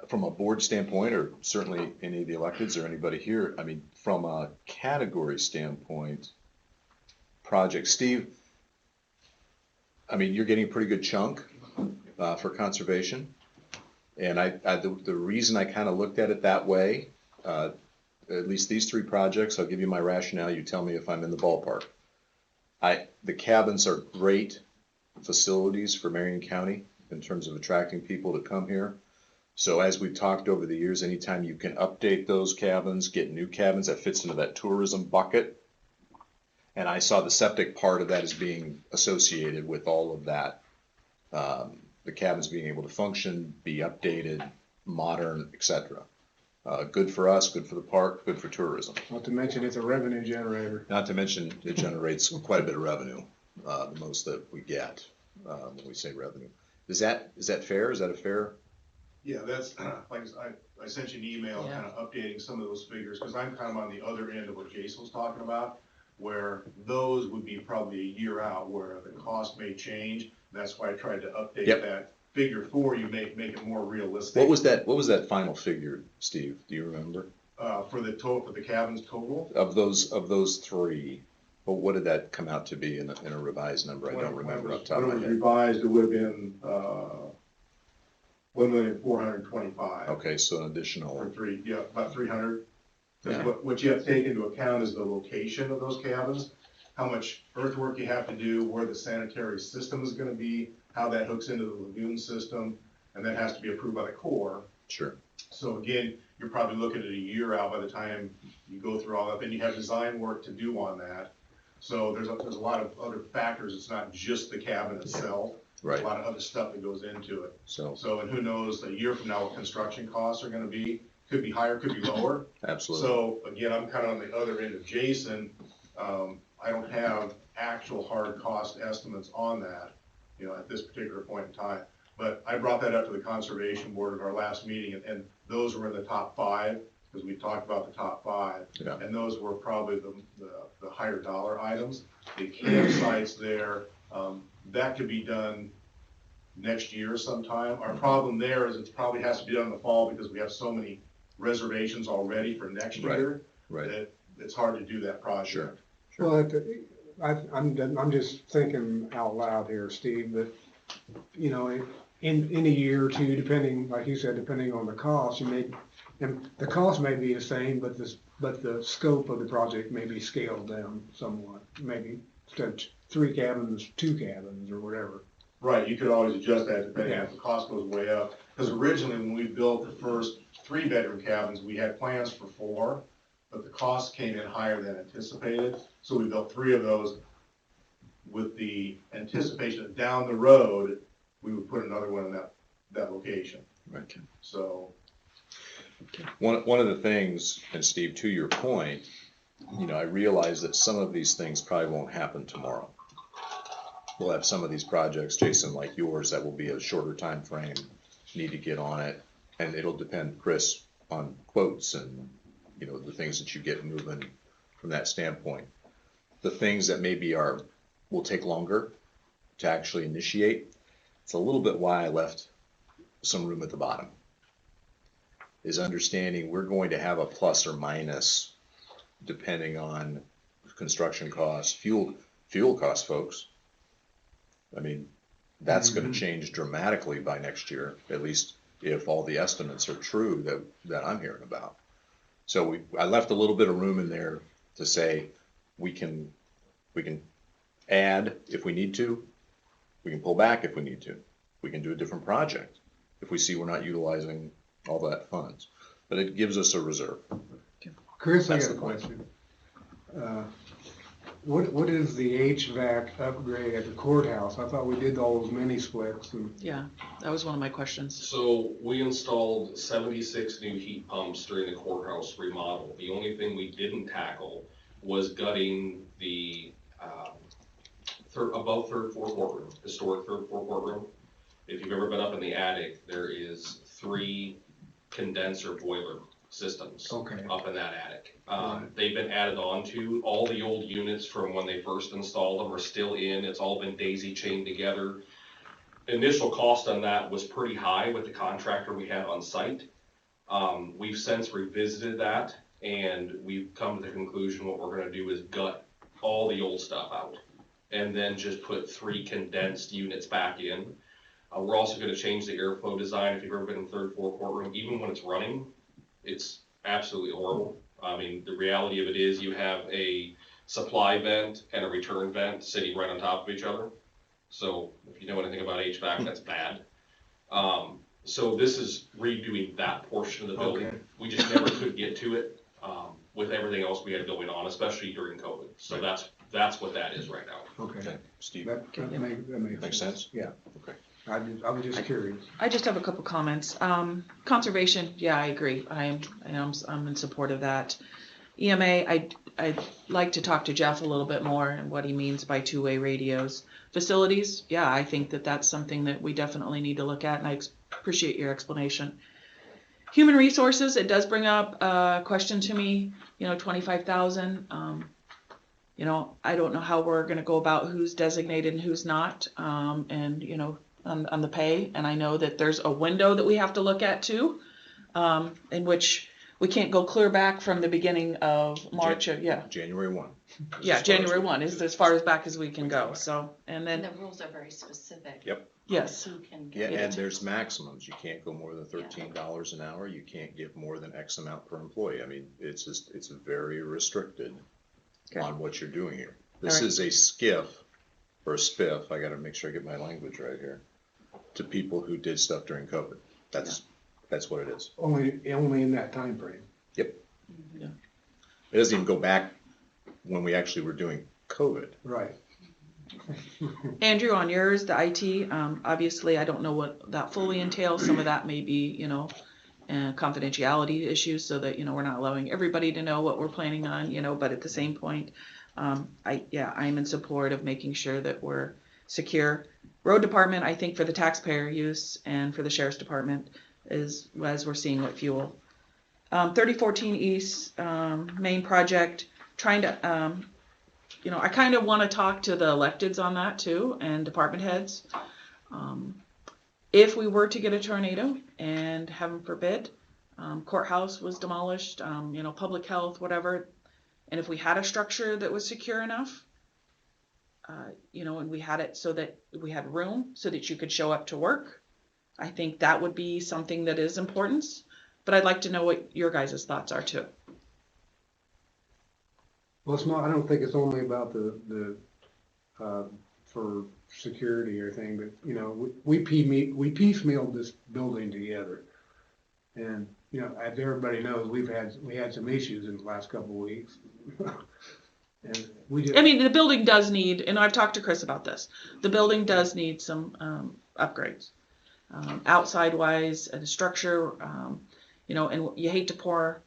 from a board standpoint, or certainly any of the electeds or anybody here, I mean, from a category standpoint, project, Steve, I mean, you're getting a pretty good chunk, for conservation. And the reason I kind of looked at it that way, at least these three projects, I'll give you my rationale, you tell me if I'm in the ballpark. The cabins are great facilities for Marion County in terms of attracting people to come here. So as we've talked over the years, anytime you can update those cabins, get new cabins, that fits into that tourism bucket. And I saw the septic part of that as being associated with all of that. The cabins being able to function, be updated, modern, et cetera. Good for us, good for the park, good for tourism. Not to mention it's a revenue generator. Not to mention it generates quite a bit of revenue, the most that we get, when we say revenue. Is that fair? Is that a fair? Yeah, that's, like, I sent you an email Yeah. kind of updating some of those figures, because I'm kind of on the other end of what Jason was talking about, where those would be probably a year out, where the cost may change. That's why I tried to update Yep. that figure for you, make it more realistic. What was that final figure, Steve? Do you remember? For the total, for the cabins total? Of those three, what did that come out to be in a revised number? I don't remember off the top of When my it was head. revised, it would have been, $1,425,000. Okay, so an For additional, about 300. 'Cause Yeah. what you have to take into account is the location of those cabins, how much earthwork you have to do, where the sanitary system is gonna be, how that hooks into the lagoon system, and that has to be approved by the Corps. sure, So again, you're probably looking at a year out by the time you go through all that, then you have design work to do on that. So there's a lot of other factors, it's not just the cabin itself. There's right, a lot of other stuff that goes into it. so, So, and who knows, a year from now, what construction costs are gonna be, could be higher, could be lower. absolutely, So again, I'm kind of on the other end of Jason. I don't have actual hard cost estimates on that, at this particular point in time. But I brought that up to the conservation board at our last meeting, and those were in the top 5, because we talked about the top 5. Yeah. And those were probably the higher dollar items. The campsites there, that could be done next year sometime. Our problem there is it probably has to be done in the fall, because we have so many reservations already for next Right, year. right, That it's hard to do that project. Sure. Well, I'm just thinking out loud here, Steve, that, in a year or two, depending, like you said, depending on the cost, and the cost may be the same, but the scope of the project may be scaled down somewhat. Maybe instead of 3 cabins, 2 cabins or whatever. Right, you could always adjust that depending Yeah. if the cost goes way up. Because originally, when we built the first 3-bedroom cabins, we had plans for 4, but the cost came in higher than anticipated. So we built 3 of those with the anticipation that down the road, we would put another one in that location. right. So, One of the things, and Steve, to your point, I realize that some of these things probably won't happen tomorrow. We'll have some of these projects, Jason, like yours, that will be a shorter time frame. Need to get on it, and it'll depend, Chris, on quotes and, the things that you get moving from that standpoint. The things that maybe will take longer to actually initiate, It's a little bit why I left some room at the bottom. Is understanding we're going to have a plus or minus depending on construction costs, fuel costs, folks. I mean, that's gonna change dramatically by next year, at least if all the estimates are true that I'm hearing about. So I left a little bit of room in there to say, we can add if we need to, we can pull back if we need to, we can do a different project if we see we're not utilizing all that funds, but it gives us a reserve. Chris, I That's got a the point. question. What is the HVAC upgrade at the courthouse? I thought we did all those mini splits and, Yeah, that was one of my questions. So we installed 76 new heat pumps during the courthouse remodel. The only thing we didn't tackle was gutting the above third floor courtroom, historic third floor courtroom. If you've ever been up in the attic, there is 3 condenser boiler systems okay, up in that attic. Right. They've been added on to. All the old units from when they first installed them are still in. It's all been daisy chained together. Initial cost on that was pretty high with the contractor we had on site. We've since revisited that, and we've come to the conclusion what we're gonna do is gut all the old stuff out and then just put 3 condensed units back in. We're also gonna change the airflow design. If you've ever been in the third floor courtroom, even when it's running, it's absolutely horrible. I mean, the reality of it is you have a supply vent and a return vent sitting right on top of each other. So if you know anything about HVAC, that's bad. So this is redoing that portion of the building. Okay. We just never could get to it, with everything else we had going on, especially during COVID. So that's what that is right now. okay. Okay, Steve, That makes sense? Yeah. Okay. I was just curious. I just have a couple comments. Conservation, yeah, I agree. I'm in support of that. EMA, I'd like to talk to Jeff a little bit more and what he means by two-way radios. Facilities, yeah, I think that's something that we definitely need to look at, and I appreciate your explanation. Human resources, it does bring up a question to me, 25,000. I don't know how we're gonna go about who's designated and who's not, and on the pay, and I know that there's a window that we have to look at too, in which we can't go clear back from the beginning of March, January 1. January 1 is as far as back as we can go, so, and And then, the rules are very specific. Yep. yes, Who can Yeah, get and it. there's maximums. You can't go more than $13 an hour. You can't give more than X amount per employee. I mean, it's very restricted Okay. on what you're doing here. This All right. is a skiff or a spiff. I gotta make sure I get my language right here. To people who did stuff during COVID. That's what it is. Only in that time frame. Yep. Yeah. It doesn't even go back when we actually were doing COVID. Right. Andrew, on yours, the IT, obviously, I don't know what that fully entails. Some of that may be, confidentiality issues so that, we're not allowing everybody to know what we're planning on, but at the same point, I'm in support of making sure that we're secure. Road department, I think for the taxpayer use and for the sheriff's department is, as we're seeing with fuel. 3014 East, main project, trying to, I kind of want to talk to the electeds on that too, and department heads. If we were to get a tornado, and heaven forbid, courthouse was demolished, public health, whatever, and if we had a structure that was secure enough, and we had it so that we had room so that you could show up to work, I think that would be something that is important. But I'd like to know what your guys' thoughts are too. Well, it's not, I don't think it's only about the for security or anything, but, we piecemealed this building together. And, as everybody knows, we had some issues in the last couple of weeks. And we just. I mean, the building does need, and I've talked to Chris about this, the building does need some upgrades. Outside wise, the structure, and you hate to pour,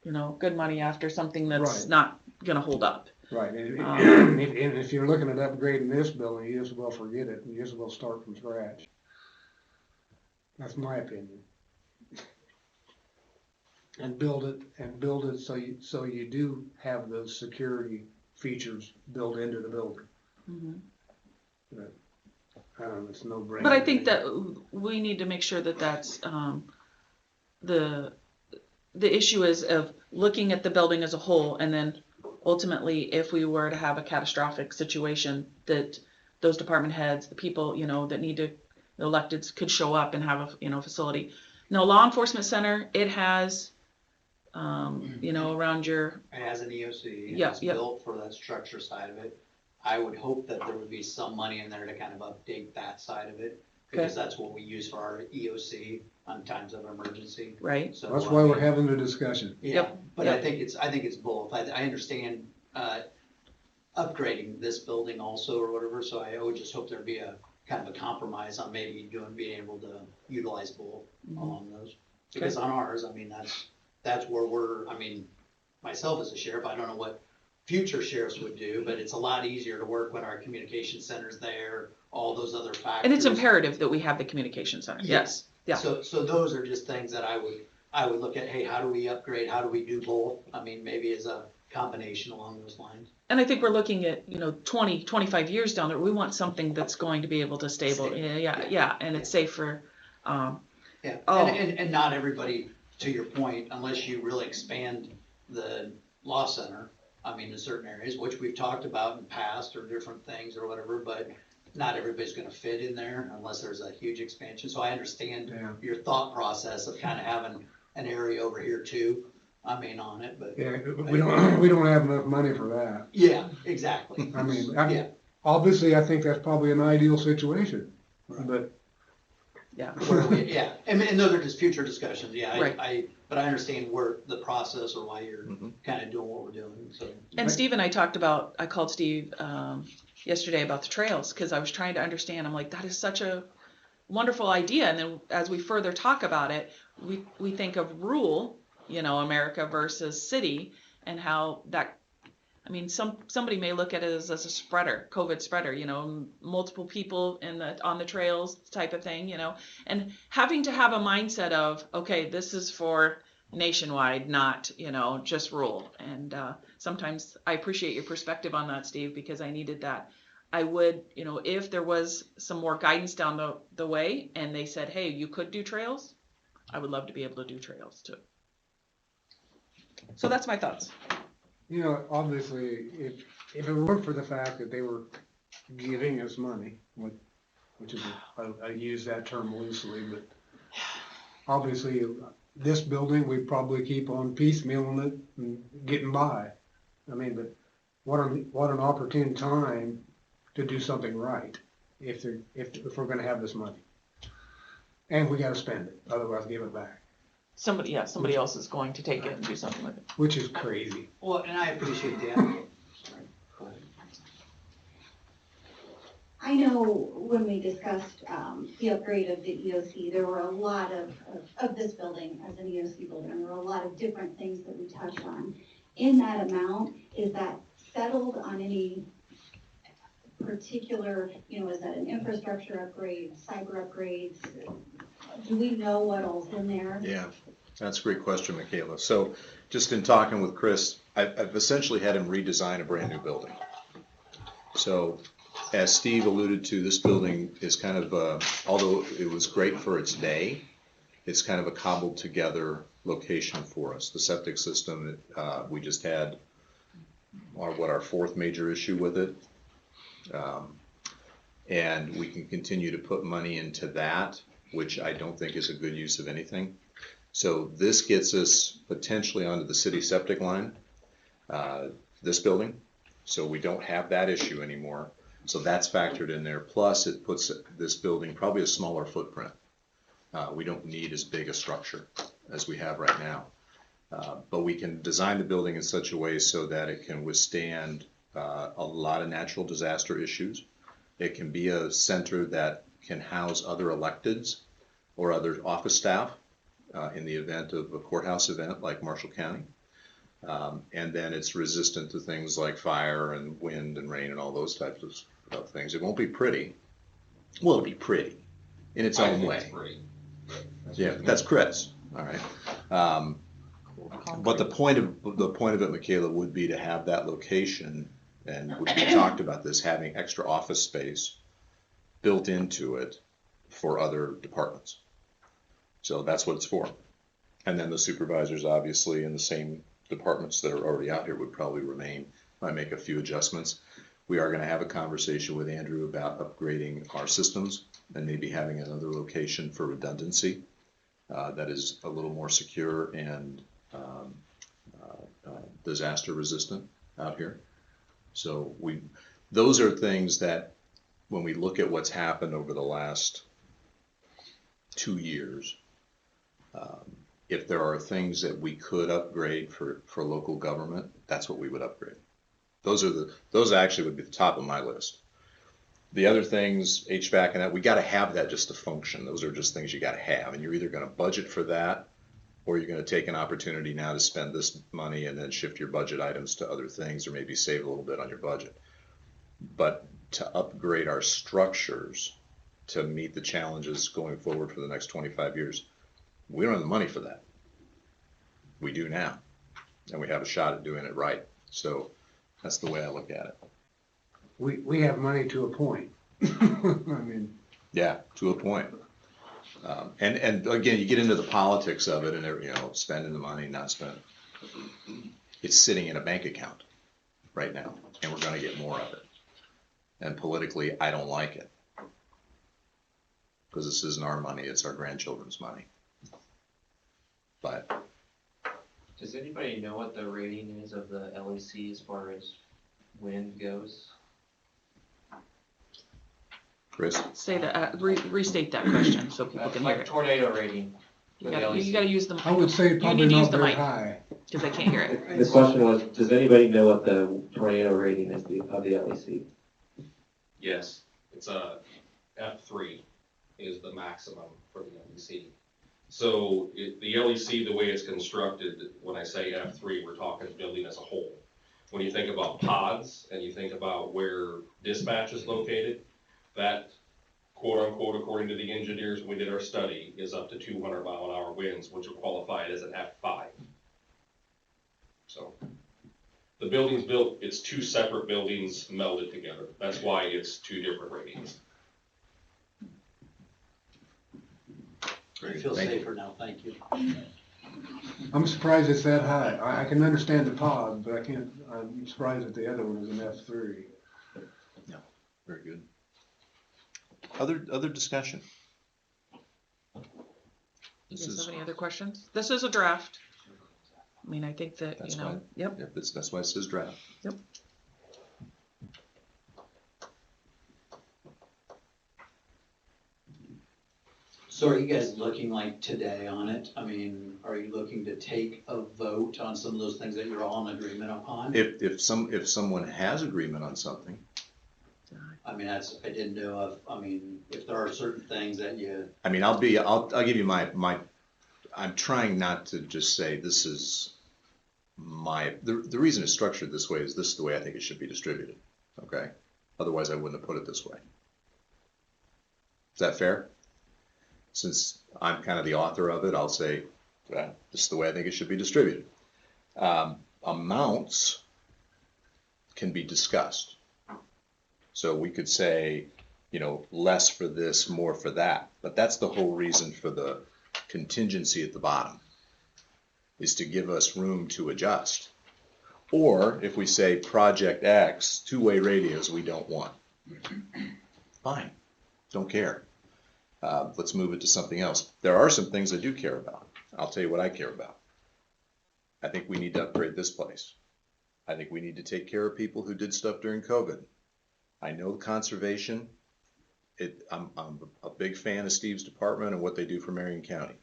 good money after something that's Right. not gonna hold up. Right, and if you're looking at upgrading this building, you just as well forget it, you just as well start from scratch. That's my opinion. And build it so you do have those security features built into the building. Mhm. it's no brainer. But I think that we need to make sure that that's, the issue is of looking at the building as a whole, and then ultimately, if we were to have a catastrophic situation, that those department heads, the people, that need to, the electeds could show up and have a, facility. Now, law enforcement center, it has, around your, It has an EOC, Yeah, it's yeah. built for that structure side of it. I would hope that there would be some money in there to kind of update that side of it, because that's what we use for our EOC on times of emergency. right? So That's I why we're mean, having the discussion. Yeah, Yep, but yep. I think it's both. I understand, upgrading this building also or whatever, so I would just hope there'd be a kind of a compromise on maybe being able to utilize both along those. Because on ours, I mean, that's where myself as a sheriff, I don't know what future sheriffs would do, but it's a lot easier to work when our communication center's there, all those other factors. And it's imperative that we have the communication center, yes, yeah. So those are just things that I would look at, hey, how do we upgrade, how do we do both? I mean, maybe as a combination along those lines. And I think we're looking at, 20, 25 years down there, we want something that's going to be able to stable, yeah, and it's safe for, Yeah, Oh. and not everybody, to your point, unless you really expand the law center, I mean, in certain areas, which we've talked about in the past or different things or whatever, but not everybody's gonna fit in there unless there's a huge expansion. So I understand Yeah. your thought process of kind of having an area over here too, on it, but. Yeah, we don't have enough money for that. Yeah, exactly. I mean, Yeah. obviously, I think that's probably an ideal situation, Right. but yeah. Yeah, and those are just future discussions, yeah, Right. but I understand where the process or why you're Mhm. kind of doing what we're doing, so. And Steve and I I called Steve yesterday about the trails, because I was trying to understand, I'm like, that is such a wonderful idea, and then as we further talk about it, we think of rural, America versus city, and how that, somebody may look at it as a spreader, COVID spreader, multiple people on the trails type of thing, and having to have a mindset of, okay, this is for nationwide, not, just rural. And sometimes I appreciate your perspective on that, Steve, because I needed that. I would, if there was some more guidance down the way and they said, hey, you could do trails, I would love to be able to do trails too. So that's my thoughts. obviously, if it weren't for the fact that they were giving us money, which is, I use that term loosely, but obviously, this building, we'd probably keep on piecemealing it and getting by. But what an opportune time to do something right, if we're gonna have this money. And we gotta spend it, otherwise give it back, Somebody else is going to take it and do something with it. which is crazy. Well, and I appreciate that. Sorry, go ahead. I know when we discussed the upgrade of the EOC, there were a lot of this building as an EOC building, there were a lot of different things that we touched on. In that amount, is that settled on any particular, is that an infrastructure upgrade, cyber upgrades? Do we know what all's in there? Yeah, that's a great question, Michaela. So just in talking with Chris, I've essentially had him redesign a brand new building. So as Steve alluded to, this building is kind of, although it was great for its day, it's kind of a cobbled together location for us. The septic system, we just had our fourth major issue with it. And we can continue to put money into that, which I don't think is a good use of anything. So this gets us potentially onto the city septic line, this building. So we don't have that issue anymore. So that's factored in there. Plus it puts this building probably a smaller footprint. We don't need as big a structure as we have right now. But we can design the building in such a way so that it can withstand a lot of natural disaster issues. It can be a center that can house other electeds or other office staff in the event of a courthouse event like Marshall County. And then it's resistant to things like fire and wind and rain and all those types of things. It won't be pretty. Well, it'll be pretty in its own way. Yeah, that's Chris. All right. But the point of it, Michaela, would be to have that location, and we talked about this, having extra office space built into it for other departments. So that's what it's for. And then the supervisors, obviously, in the same departments that are already out here would probably remain. Might make a few adjustments. We are gonna have a conversation with Andrew about upgrading our systems and maybe having another location for redundancy that is a little more secure and disaster resistant out here. So those are things that when we look at what's happened over the last 2 years, if there are things that we could upgrade for local government, that's what we would upgrade. Those actually would be the top of my list. The other things, HVAC and that, we gotta have that just to function. Those are just things you gotta have, and you're either gonna budget for that, or you're gonna take an opportunity now to spend this money and then shift your budget items to other things, or maybe save a little bit on your budget. But to upgrade our structures to meet the challenges going forward for the next 25 years, we don't have the money for that. We do now, and we have a shot at doing it right. So that's the way I look at it. We have money to a point. I mean, Yeah, to a point. And again, you get into the politics of it and, spending the money, not spending. It's sitting in a bank account right now, and we're gonna get more of it. And politically, I don't like it. Because this isn't our money, it's our grandchildren's money. But Does anybody know what the rating is of the LEC as far as wind goes? Chris, Say that, restate that question so people can hear Like it. tornado rating. You gotta use the, I would say you probably need to use not the very mic, high. cause I can't hear it. The question was, does anybody know what the tornado rating is of the LEC? Yes, it's a F3 is the maximum for the LEC. So the LEC, the way it's constructed, when I say F3, we're talking building as a whole. When you think about pods and you think about where dispatch is located, that quote unquote, according to the engineers when we did our study, is up to 200-mile-an-hour winds, which will qualify it as an F5. So the building's built, it's two separate buildings melded together. That's why it's two different ratings. I feel safer now, thank you. I'm surprised it's that high. I can understand the pod, but I'm surprised that the other one is an F3. very good. Other discussion? You This guys is, have any other questions? This is a draft. I mean, I think that, That's you know, fine. yep, yeah, that's why it says draft. So are you guys looking like today on it? I mean, are you looking to take a vote on some of those things that you're all in agreement upon? If someone has agreement on something, I mean, I didn't know if there are certain things that you, I mean, I'll give you my, I'm trying not to just say this is the reason it's structured this way is this is the way I think it should be distributed, okay? Otherwise I wouldn't have put it this way. Is that fair? Since I'm kind of the author of it, I'll say, well, this is the way I think it should be distributed. Amounts can be discussed. So we could say, less for this, more for that. But that's the whole reason for the contingency at the bottom, is to give us room to adjust. Or if we say project X, two-way radios we don't want. Fine, don't care. Let's move it to something else. There are some things I do care about. I'll tell you what I care about. I think we need to upgrade this place. I think we need to take care of people who did stuff during COVID. I know conservation. I'm a big fan of Steve's department and what they do for Marion County.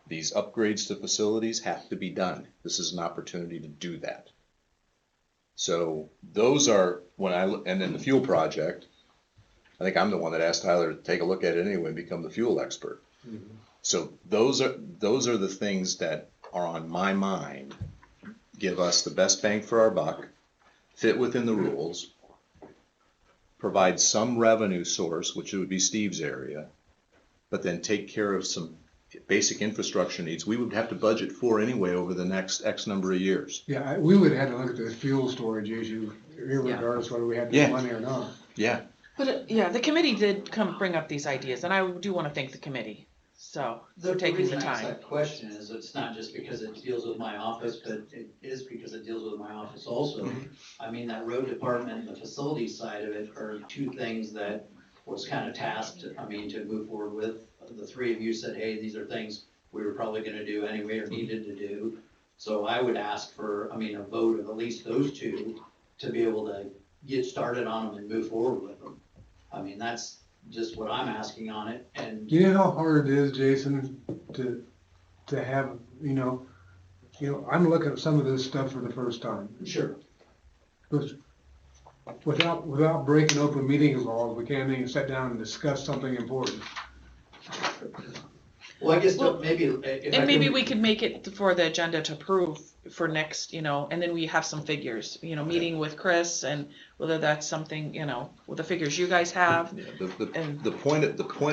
These upgrades to facilities have to be done. This is an opportunity to do that. So those are and then the fuel project, I think I'm the one that asked Tyler to take a look at it anyway and become the fuel expert. Mm-hmm. So those are the things that are on my mind, give us the best bang for our buck, fit within the rules, provide some revenue source, which would be Steve's area, but then take care of some basic infrastructure needs we would have to budget for anyway over the next X number of years. Yeah, we would have to look at the fuel storage issue, regardless whether we had the money or not. Yeah, But, yeah, the committee did bring up these ideas, and I do wanna thank the committee, so, for taking the reason I ask time. that question is it's not just because it deals with my office, but it is because it deals with my office also. I mean, that road department and the facilities side of it are two things that was kind of tasked, I mean, to move forward with. The three of you said, hey, these are things we were probably gonna do anyway or needed to do. So I would ask for, I mean, a vote of at least those two to be able to get started on them and move forward with them. I mean, that's just what I'm asking on it, and Do you know how hard it is, Jason, to have, I'm looking at some of this stuff for the first time. sure, Because without breaking open meeting laws, we can't even sit down and discuss something important. well, I guess Well, maybe if I And maybe can- we could make it for the agenda to approve for next, and then we have some figures, meeting with Chris and whether that's something, with the figures you guys have. Yeah, And- the point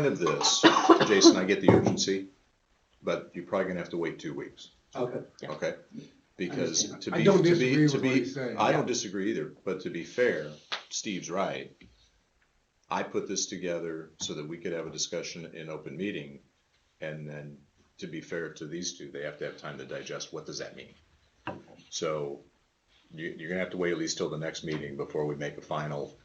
of this, Jason, I get the urgency, but you're probably gonna have to wait 2 weeks, Okay, okay? Because to be, I don't to disagree be, with to what be, he's saying. I don't disagree either, but to be fair, Steve's right. I put this together so that we could have a discussion in open meeting, and then, to be fair to these two, they have to have time to digest, what does that mean? So, you're gonna have to wait at least till the next meeting before we make a final,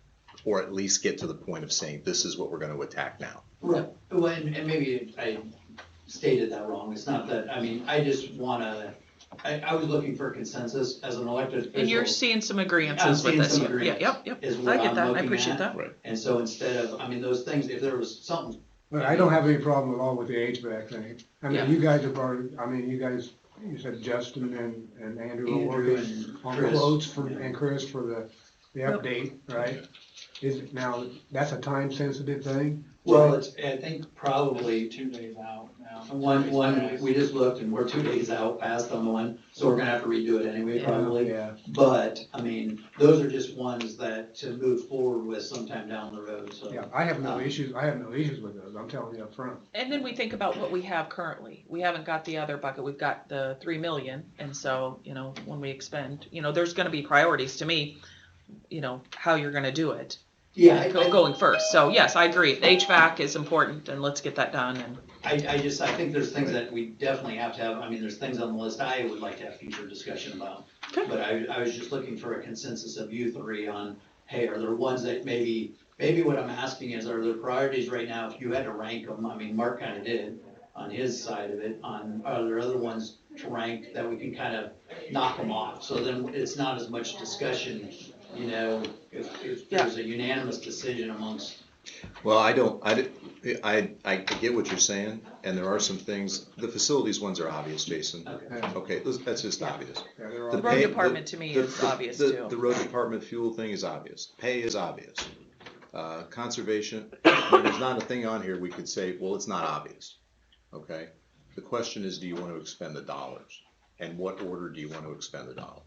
or at least get to the point of saying, this is what we're gonna attack now. right, well, and maybe I stated that wrong, it's not that, I mean, I just wanna, I was looking for consensus as an elected official. And you're seeing some I'm agreeances with seeing this. some Yeah, agreements, yep. is I what get I'm that, I looking appreciate at. that. Right. And so instead of, I mean, those things, if there was something, But I don't have any problem at all with the HVAC thing. I Yeah. mean, you guys have already, you said Justin and Andrew were Andrew working and on Chris, quotes yeah. and Chris for the Yep. update, right? Now, that's a time sensitive thing? well, it's, I think probably 2 days out now. one, we just looked and we're 2 days out past on one, so we're gonna have to redo it anyway, Yeah. probably. Yeah, But, I mean, those are just ones that to move forward with sometime down the road, so. yeah, I have no issues with those, I'm telling you up front. And then we think about what we have currently. We haven't got the other bucket, we've got the 3 million, and so, when we expend, there's gonna be priorities to me, how you're gonna do it. Yeah, Going first, so yes, I agree, the HVAC is important, and let's get that done, and. I think there's things that we definitely have to have, I mean, there's things on the list I would like to have future discussion about. Okay. But I was just looking for a consensus of you three on, hey, are there ones that maybe what I'm asking is, are there priorities right now, if you had to rank them, I mean, Mark kinda did on his side of it, are there other ones to rank that we can kind of knock them off, so then it's not as much discussion, if there's a unanimous decision amongst. Well, I get what you're saying, and there are some things, the facilities ones are obvious, Jason. Okay. Yeah, Okay, that's just obvious. yeah, they're The all, road pay- department to me is obvious, too. The road department fuel thing is obvious, pay is obvious. Conservation, there's not a thing on here we could say, well, it's not obvious, okay? The question is, do you want to expend the dollars? And what order do you want to expend the dollars?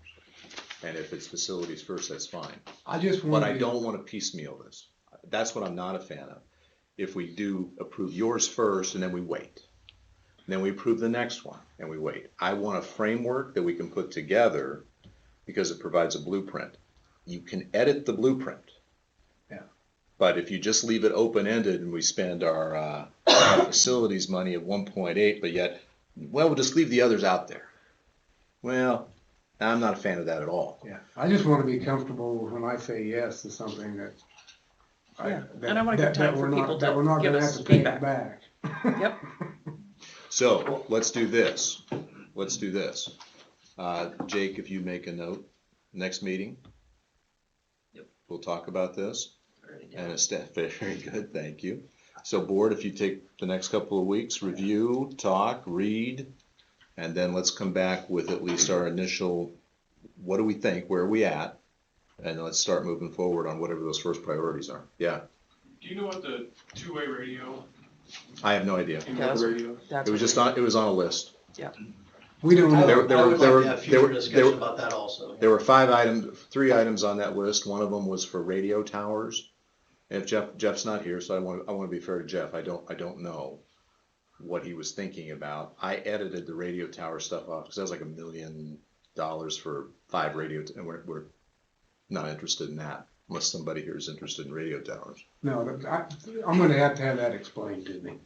And if it's facilities first, that's fine. I just But want I to, don't want to piecemeal this. That's what I'm not a fan of. If we do approve yours first and then we wait, then we approve the next one and we wait. I want a framework that we can put together because it provides a blueprint. You can edit the blueprint. Yeah. But if you just leave it open-ended and we spend our facilities money at 1.8, but yet, we'll just leave the others out there. Well, I'm not a fan of that at all. yeah, I just want to be comfortable when I say yes to something that. Yeah, and I wanna give time for people That we're to not give gonna have us to pay it feedback. back. Yep. So, let's do this. Jake, if you make a note, next meeting. Yep. We'll talk about this, and it's very good, thank you. So board, if you take the next couple of weeks, review, talk, read, and then let's come back with at least our initial, what do we think, where are we at? And let's start moving forward on whatever those first priorities are. Yeah, Do you know what the two-way radio, I have no idea. that's- radio? That's It was what just on, it was on a list. We don't I know. would There like were- to have there future were- discussion about that also. There were 3 items on that list. One of them was for radio towers. And if Jeff's not here, so I want to be fair to Jeff. I don't know what he was thinking about. I edited the radio tower stuff off because that was like $1 million for 5 radio, and we're not interested in that. unless somebody here is interested in radio towers. No, I'm gonna have to have that explained to me.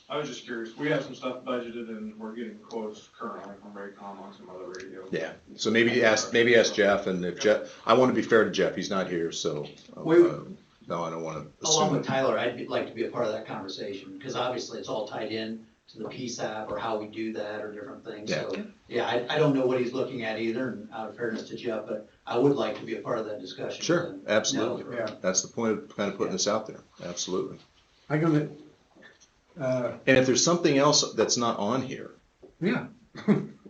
I was just curious, we have some stuff budgeted and we're getting quotes currently from Raycom on some other radios. Yeah, so maybe ask Jeff, and if Jeff, I want to be fair to Jeff, he's not here, so, no, I don't want to Along assume. with Tyler, like to be a part of that conversation, because obviously it's all tied in to the PSAP or how we do that or different things. Yeah. So, yeah, I don't know what he's looking at either, and out of fairness to Jeff, but I would like to be a part of that discussion. Sure, with him. absolutely. Yeah. That's the point of kind of putting this out there, absolutely. I'm gonna, And if there's something else that's not on here, yeah,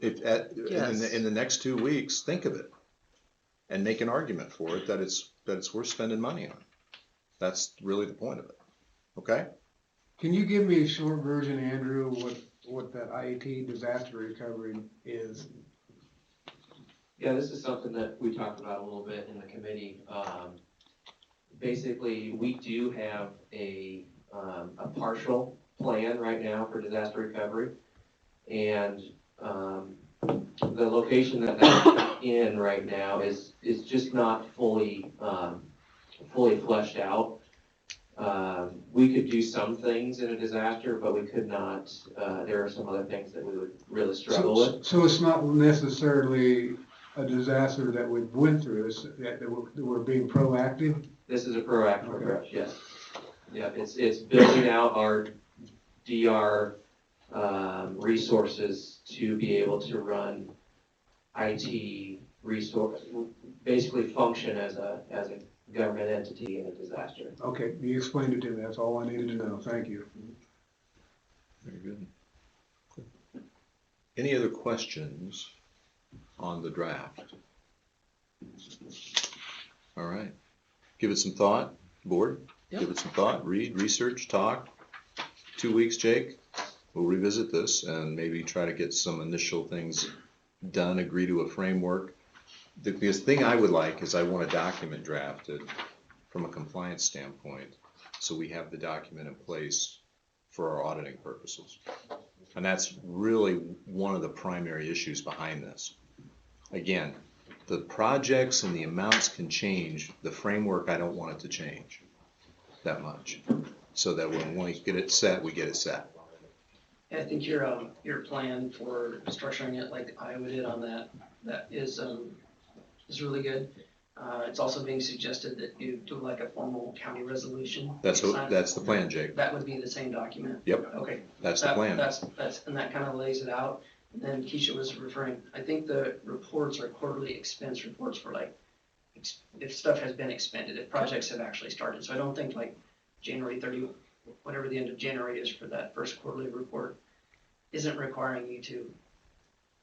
Yes. in the next 2 weeks, think of it. And make an argument for it that it's worth spending money on. That's really the point of it, okay? can you give me a short version, Andrew, what that IAT disaster recovery is? Yeah, this is something that we talked about a little bit in the committee. Basically, we do have a partial plan right now for disaster recovery. And the location that that's in right now is just not fully fleshed out. We could do some things in a disaster, but we could not, there are some other things that we would really struggle with. So it's not necessarily a disaster that we went through, it's that we're being proactive? This is a proactive Okay. approach, yes. Yeah, it's building out our DR resources to be able to run IT resource, basically function as a government entity in a disaster. Okay, you explained it to me, that's all I needed to know, thank you. Very good. Any other questions on the draft? All right. Give it some thought, board. Yep. Give it some thought, read, research, talk. 2 weeks, Jake. We'll revisit this and maybe try to get some initial things done, agree to a framework. The thing I would like is I want a document drafted from a compliance standpoint, so we have the document in place for our auditing purposes. And that's really one of the primary issues behind this. Again, the projects and the amounts can change. The framework, I don't want it to change that much. So that when we get it set, we get it set. I think your plan for structuring it like Iowa did on that is really good. It's also being suggested that you do like a formal county resolution. That's the plan, Jake. That would be the same document? Yep. Okay. That's the plan. That's, and that kind of lays it out. And then Keisha was referring, I think the reports are quarterly expense reports for like, if stuff has been expended, if projects have actually started. So I don't think like January 30, whatever the end of January is for that first quarterly report, isn't requiring you to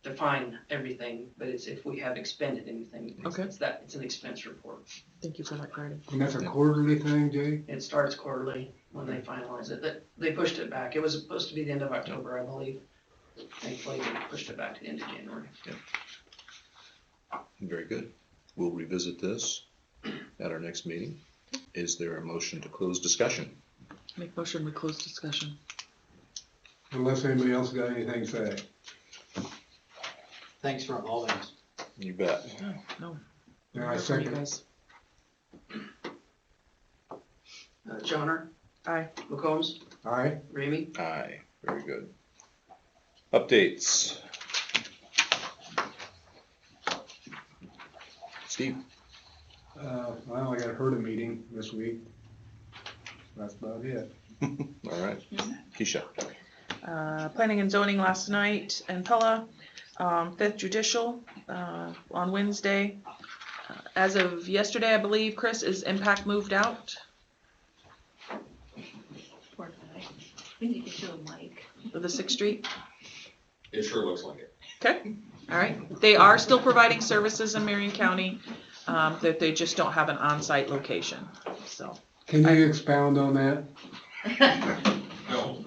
define everything, but it's if we have expended anything. Okay. It's an expense report. Thank you for that clarity. And that's a quarterly thing, Jay? It starts quarterly when they finalize it. They pushed it back. It was supposed to be the end of October, I believe. Thankfully, they pushed it back to the end of January. Very good. We'll revisit this at our next meeting. Is there a motion to close discussion? Make motion, we close discussion. Unless anybody else got anything to say. Thanks for involving us. You bet. No. Yeah, I Hear from you second. guys. Johnner, Aye. McCombs, Aye? Ramey, Aye, very good. Updates. Steve? Well, I got a HERDA meeting this week. That's about it. All right. Keisha? Planning and zoning last night in Pella, 5th judicial, on Wednesday. As of yesterday, I believe, Chris, is impact moved out? We need to show Mike. For the 6th Street? It sure looks like it. Okay, all right. They are still providing services in Marion County, that they just don't have an on-site location, so. Can you expound on that? No.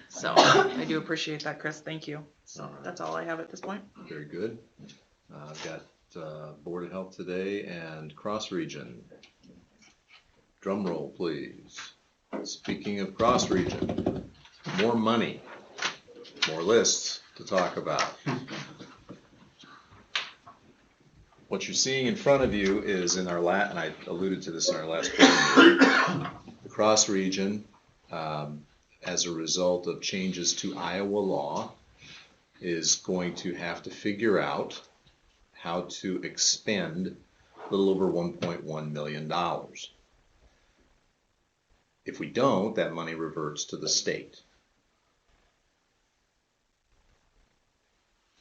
So, I do appreciate that, Chris, thank you. So, that's all I have at this point. Very good. I've got Board of Health today and Cross Region. Drum roll, please. Speaking of Cross Region, more money, more lists to talk about. what you're seeing in front of you is in our and I alluded to this in our last board meeting, the cross region, as a result of changes to Iowa law, is going to have to figure out how to expend a little over $1.1 million. If we don't, that money reverts to the state.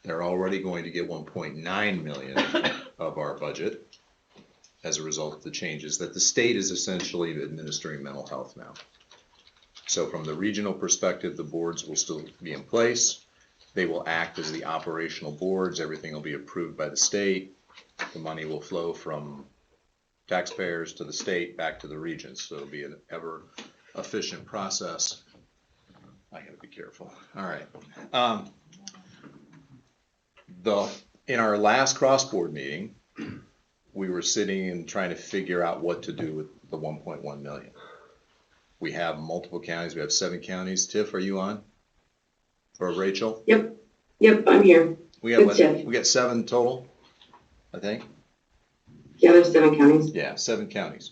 They're already going to get 1.9 million of our budget as a result of the changes that the state is essentially administering mental health now. So from the regional perspective, the boards will still be in place. They will act as the operational boards. Everything will be approved by the state. The money will flow from taxpayers to the state back to the regions. So it'll be an ever efficient process. I gotta be careful. All right. In our last cross-board meeting, we were sitting and trying to figure out what to do with the 1.1 million. We have multiple counties. We have 7 counties. Tiff, are you on? Or Rachel? Yep, I'm here. We have It's Tiff. we got 7 total, I think. Yeah, there's 7 counties. Yeah, 7 counties.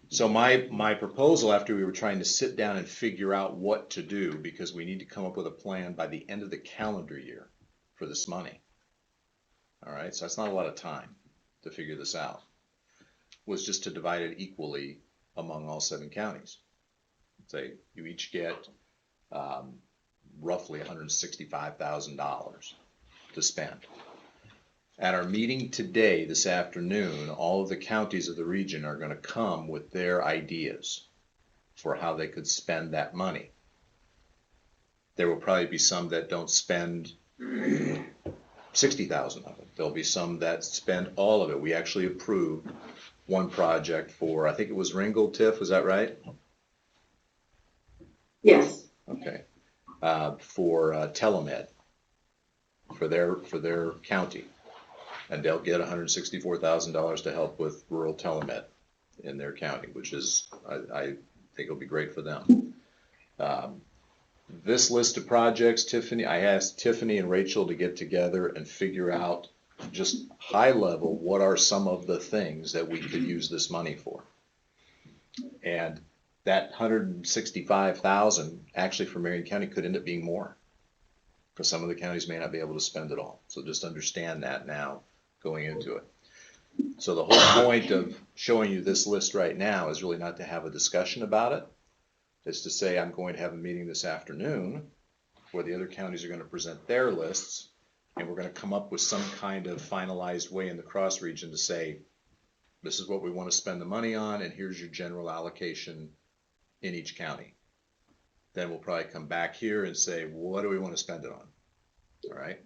So my proposal, after we were trying to sit down and figure out what to do, because we need to come up with a plan by the end of the calendar year for this money. All right, so that's not a lot of time to figure this out. Was just to divide it equally among all 7 counties. Say you each get roughly $165,000 to spend. At our meeting today, this afternoon, all of the counties of the region are going to come with their ideas for how they could spend that money. There will probably be some that don't spend 60,000 of it. There'll be some that spend all of it. We actually approved one project for, I think it was Ringgold, Tiff, was that right? Yes. Okay. For telemed, for their county. And they'll get $164,000 to help with rural telemed in their county, which is, I think will be great for them. This list of projects, Tiffany, I asked Tiffany and Rachel to get together and figure out just high level, what are some of the things that we could use this money for? And that 165,000 actually for Marion County could end up being more, because some of the counties may not be able to spend it all. So just understand that now going into it. So the whole point of showing you this list right now is really not to have a discussion about it. It's to say I'm going to have a meeting this afternoon where the other counties are going to present their lists, and we're going to come up with some kind of finalized way in the cross region to say, this is what we want to spend the money on, and here's your general allocation in each county. Then we'll probably come back here and say, what do we want to spend it on? All right.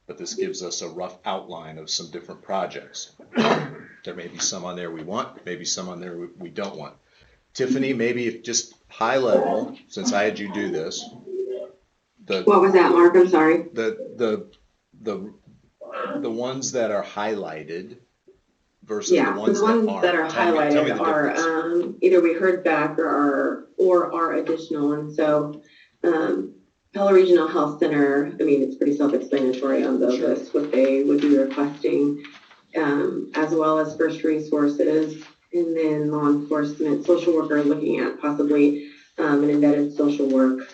But this gives us a rough outline of some different projects. There may be some on there we want, maybe some on there we don't want. Tiffany, maybe if just high level, since I had you do this. What was that, Mark? I'm sorry. The ones that are highlighted versus the ones that are highlighted are either we heard back or are additional. And so Pella Regional Health Center, I mean, it's pretty self-explanatory on the list what they would be requesting, as well as first resources, and then law enforcement, social worker, looking at possibly an embedded social worker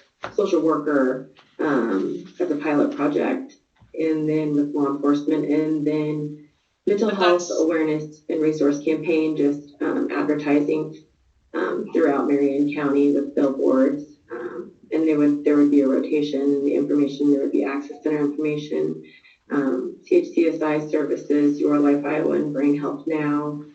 as a pilot project, and then with law enforcement, and then mental health awareness and resource campaign, just advertising throughout Marion County with billboards, and there would be a rotation in the information. There would be access center information, CHCSI services, Your Life Iowa, and Brain Health Now,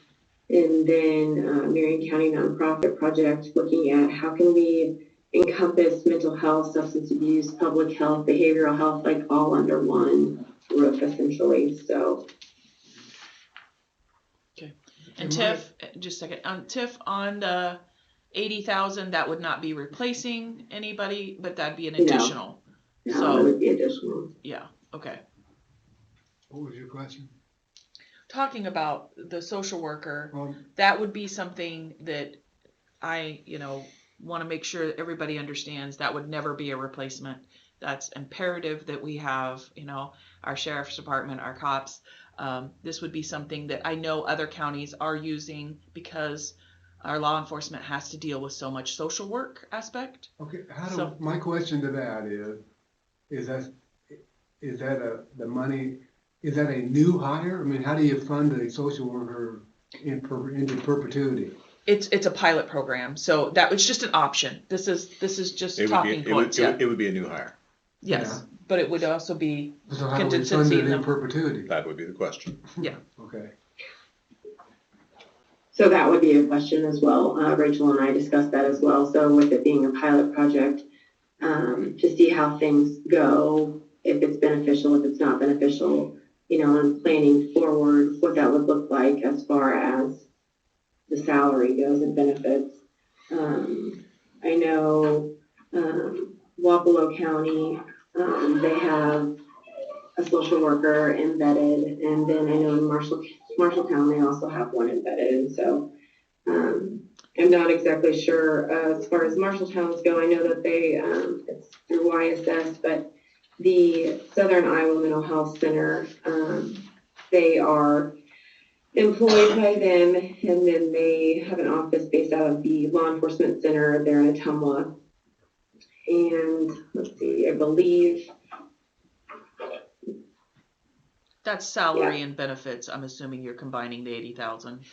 and then Marion County nonprofit project looking at how can we encompass mental health, substance abuse, public health, behavioral health, like all under one roof essentially. So. Okay. And Tiff, just a second. Tiff, on the 80,000, that would not be replacing anybody, but that'd be an additional. No, So it would be additional. yeah. Okay. What was your question? Talking about the social worker, Well, that would be something that I, want to make sure that everybody understands that would never be a replacement. That's imperative that we have, our sheriff's department, our cops, This would be something that I know other counties are using because our law enforcement has to deal with so much social work aspect. Okay, So- my question to that is the money, is that a new hire? I mean, how do you fund a social worker into perpetuity? It's a pilot program, so that was just an option. This is just talking points, yeah. It would be a new hire. Yes, but it would also be So how do we fund contingency it in in the, perpetuity? That would be the question. Okay. So that would be a question as well. Rachel and I discussed that as well. So with it being a pilot project, to see how things go, if it's beneficial, if it's not beneficial, and planning forward what that would look like as far as the salary goes and benefits. I know Wapello County, they have a social worker embedded, and then I know in Marshalltown they also have one embedded, and so I'm not exactly sure as far as Marshalltowns go. I know that they it's through YSS, but the Southern Iowa Mental Health Center, they are employed by them, and then they have an office based out of the law enforcement center there in Ottumwa. And let's see, I believe that's salary and benefits. I'm assuming you're combining the 80,000.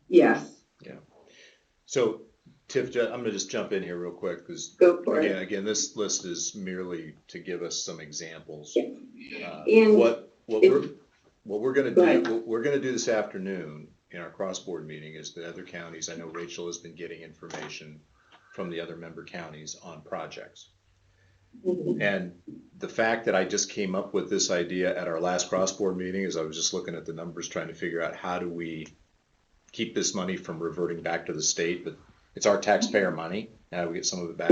yes. So, Tiff, I'm gonna just jump in here real quick, because Go for it. again, this list is merely to give us some examples. And What we're gonna Go ahead. do, what we're gonna do this afternoon in our cross-board meeting is the other counties, I know Rachel has been getting information from the other member counties on projects. And the fact that I just came up with this idea at our last cross-board meeting is I was just looking at the numbers, trying to figure out how do we keep this money from reverting back to the state, but it's our taxpayer money, and how we get some of it back.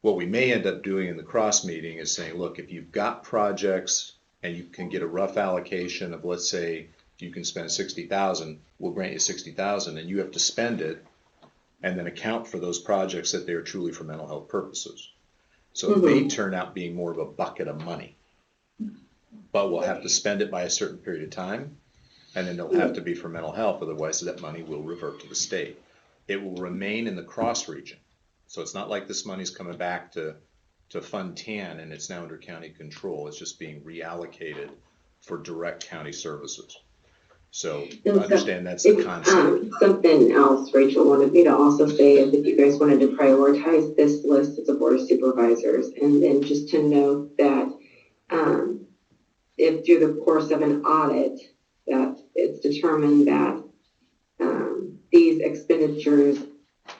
What we may end up doing in the cross meeting is saying, look, if you've got projects and you can get a rough allocation of, let's say, you can spend 60,000, we'll grant you 60,000, and you have to spend it and then account for those projects that they are truly for mental health purposes. So it may turn out being more of a bucket of money, but we'll have to spend it by a certain period of time, and then it'll have to be for mental health, otherwise that money will revert to the state. It will remain in the cross region. So it's not like this money's coming back to Fund 10 and it's now under county control. It's just being reallocated for direct county services. So understand that's the concept. Something else Rachel wanted me to also say is if you guys wanted to prioritize this list as a board of supervisors, and then just to note that if through the course of an audit that it's determined that these expenditures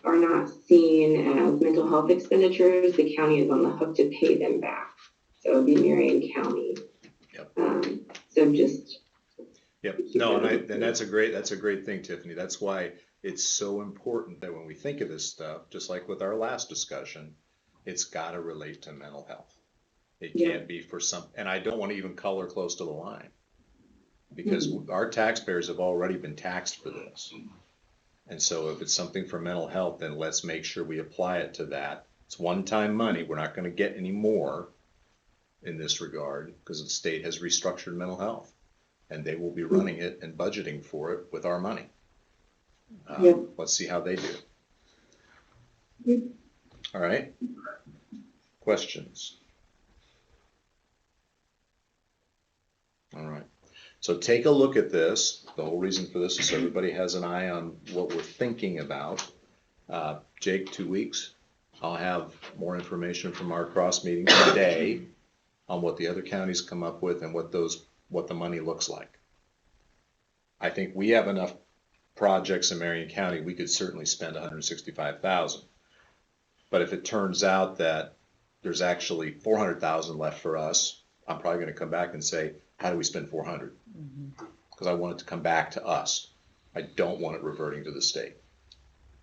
are not seen as mental health expenditures, the county is on the hook to pay them back. So it would be Marion County. Yep. So just. Yep. No, and that's a great thing, Tiffany. That's why it's so important that when we think of this stuff, just like with our last discussion, it's got to relate to mental health. It can't be for some, and I don't want to even color close to the line, because our taxpayers have already been taxed for this. And so if it's something for mental health, then let's make sure we apply it to that. It's one-time money. We're not going to get any more in this regard because the state has restructured mental health, and they will be running it and budgeting for it with our money. Let's see how they do. All right. Questions? All right. So take a look at this. The whole reason for this is so everybody has an eye on what we're thinking about. Jake, 2 weeks. I'll have more information from our cross meeting today on what the other counties come up with and what the money looks like. I think we have enough projects in Marion County, we could certainly spend $165,000. But if it turns out that there's actually $400,000 left for us, I'm probably going to come back and say, how do we spend $400,000? Because I want it to come back to us. I don't want it reverting to the state.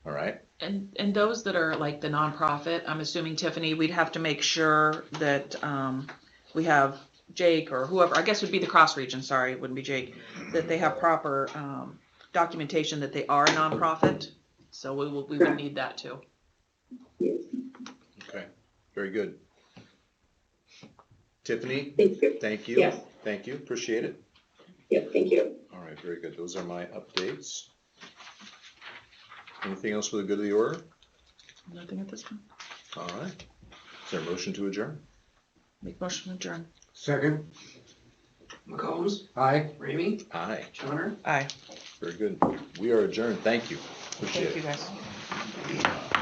All right? And those that are like the nonprofit, I'm assuming, Tiffany, we'd have to make sure that we have Jake or whoever, I guess would be the cross region, sorry, it wouldn't be Jake, that they have proper documentation that they are a nonprofit. So we would need that too. Okay, very good. Tiffany, Thank you. thank you. Yes. Thank you, appreciate it. Yep, thank you. All right, very good. Those are my updates. Anything else for the good of the order? Nothing at this point. All right. Is there a motion to adjourn? Make motion to adjourn. Second, McCombs, aye. Ramey, Aye, Johnner. Aye. very good. We are adjourned. Thank you. Appreciate it. Thank you, guys.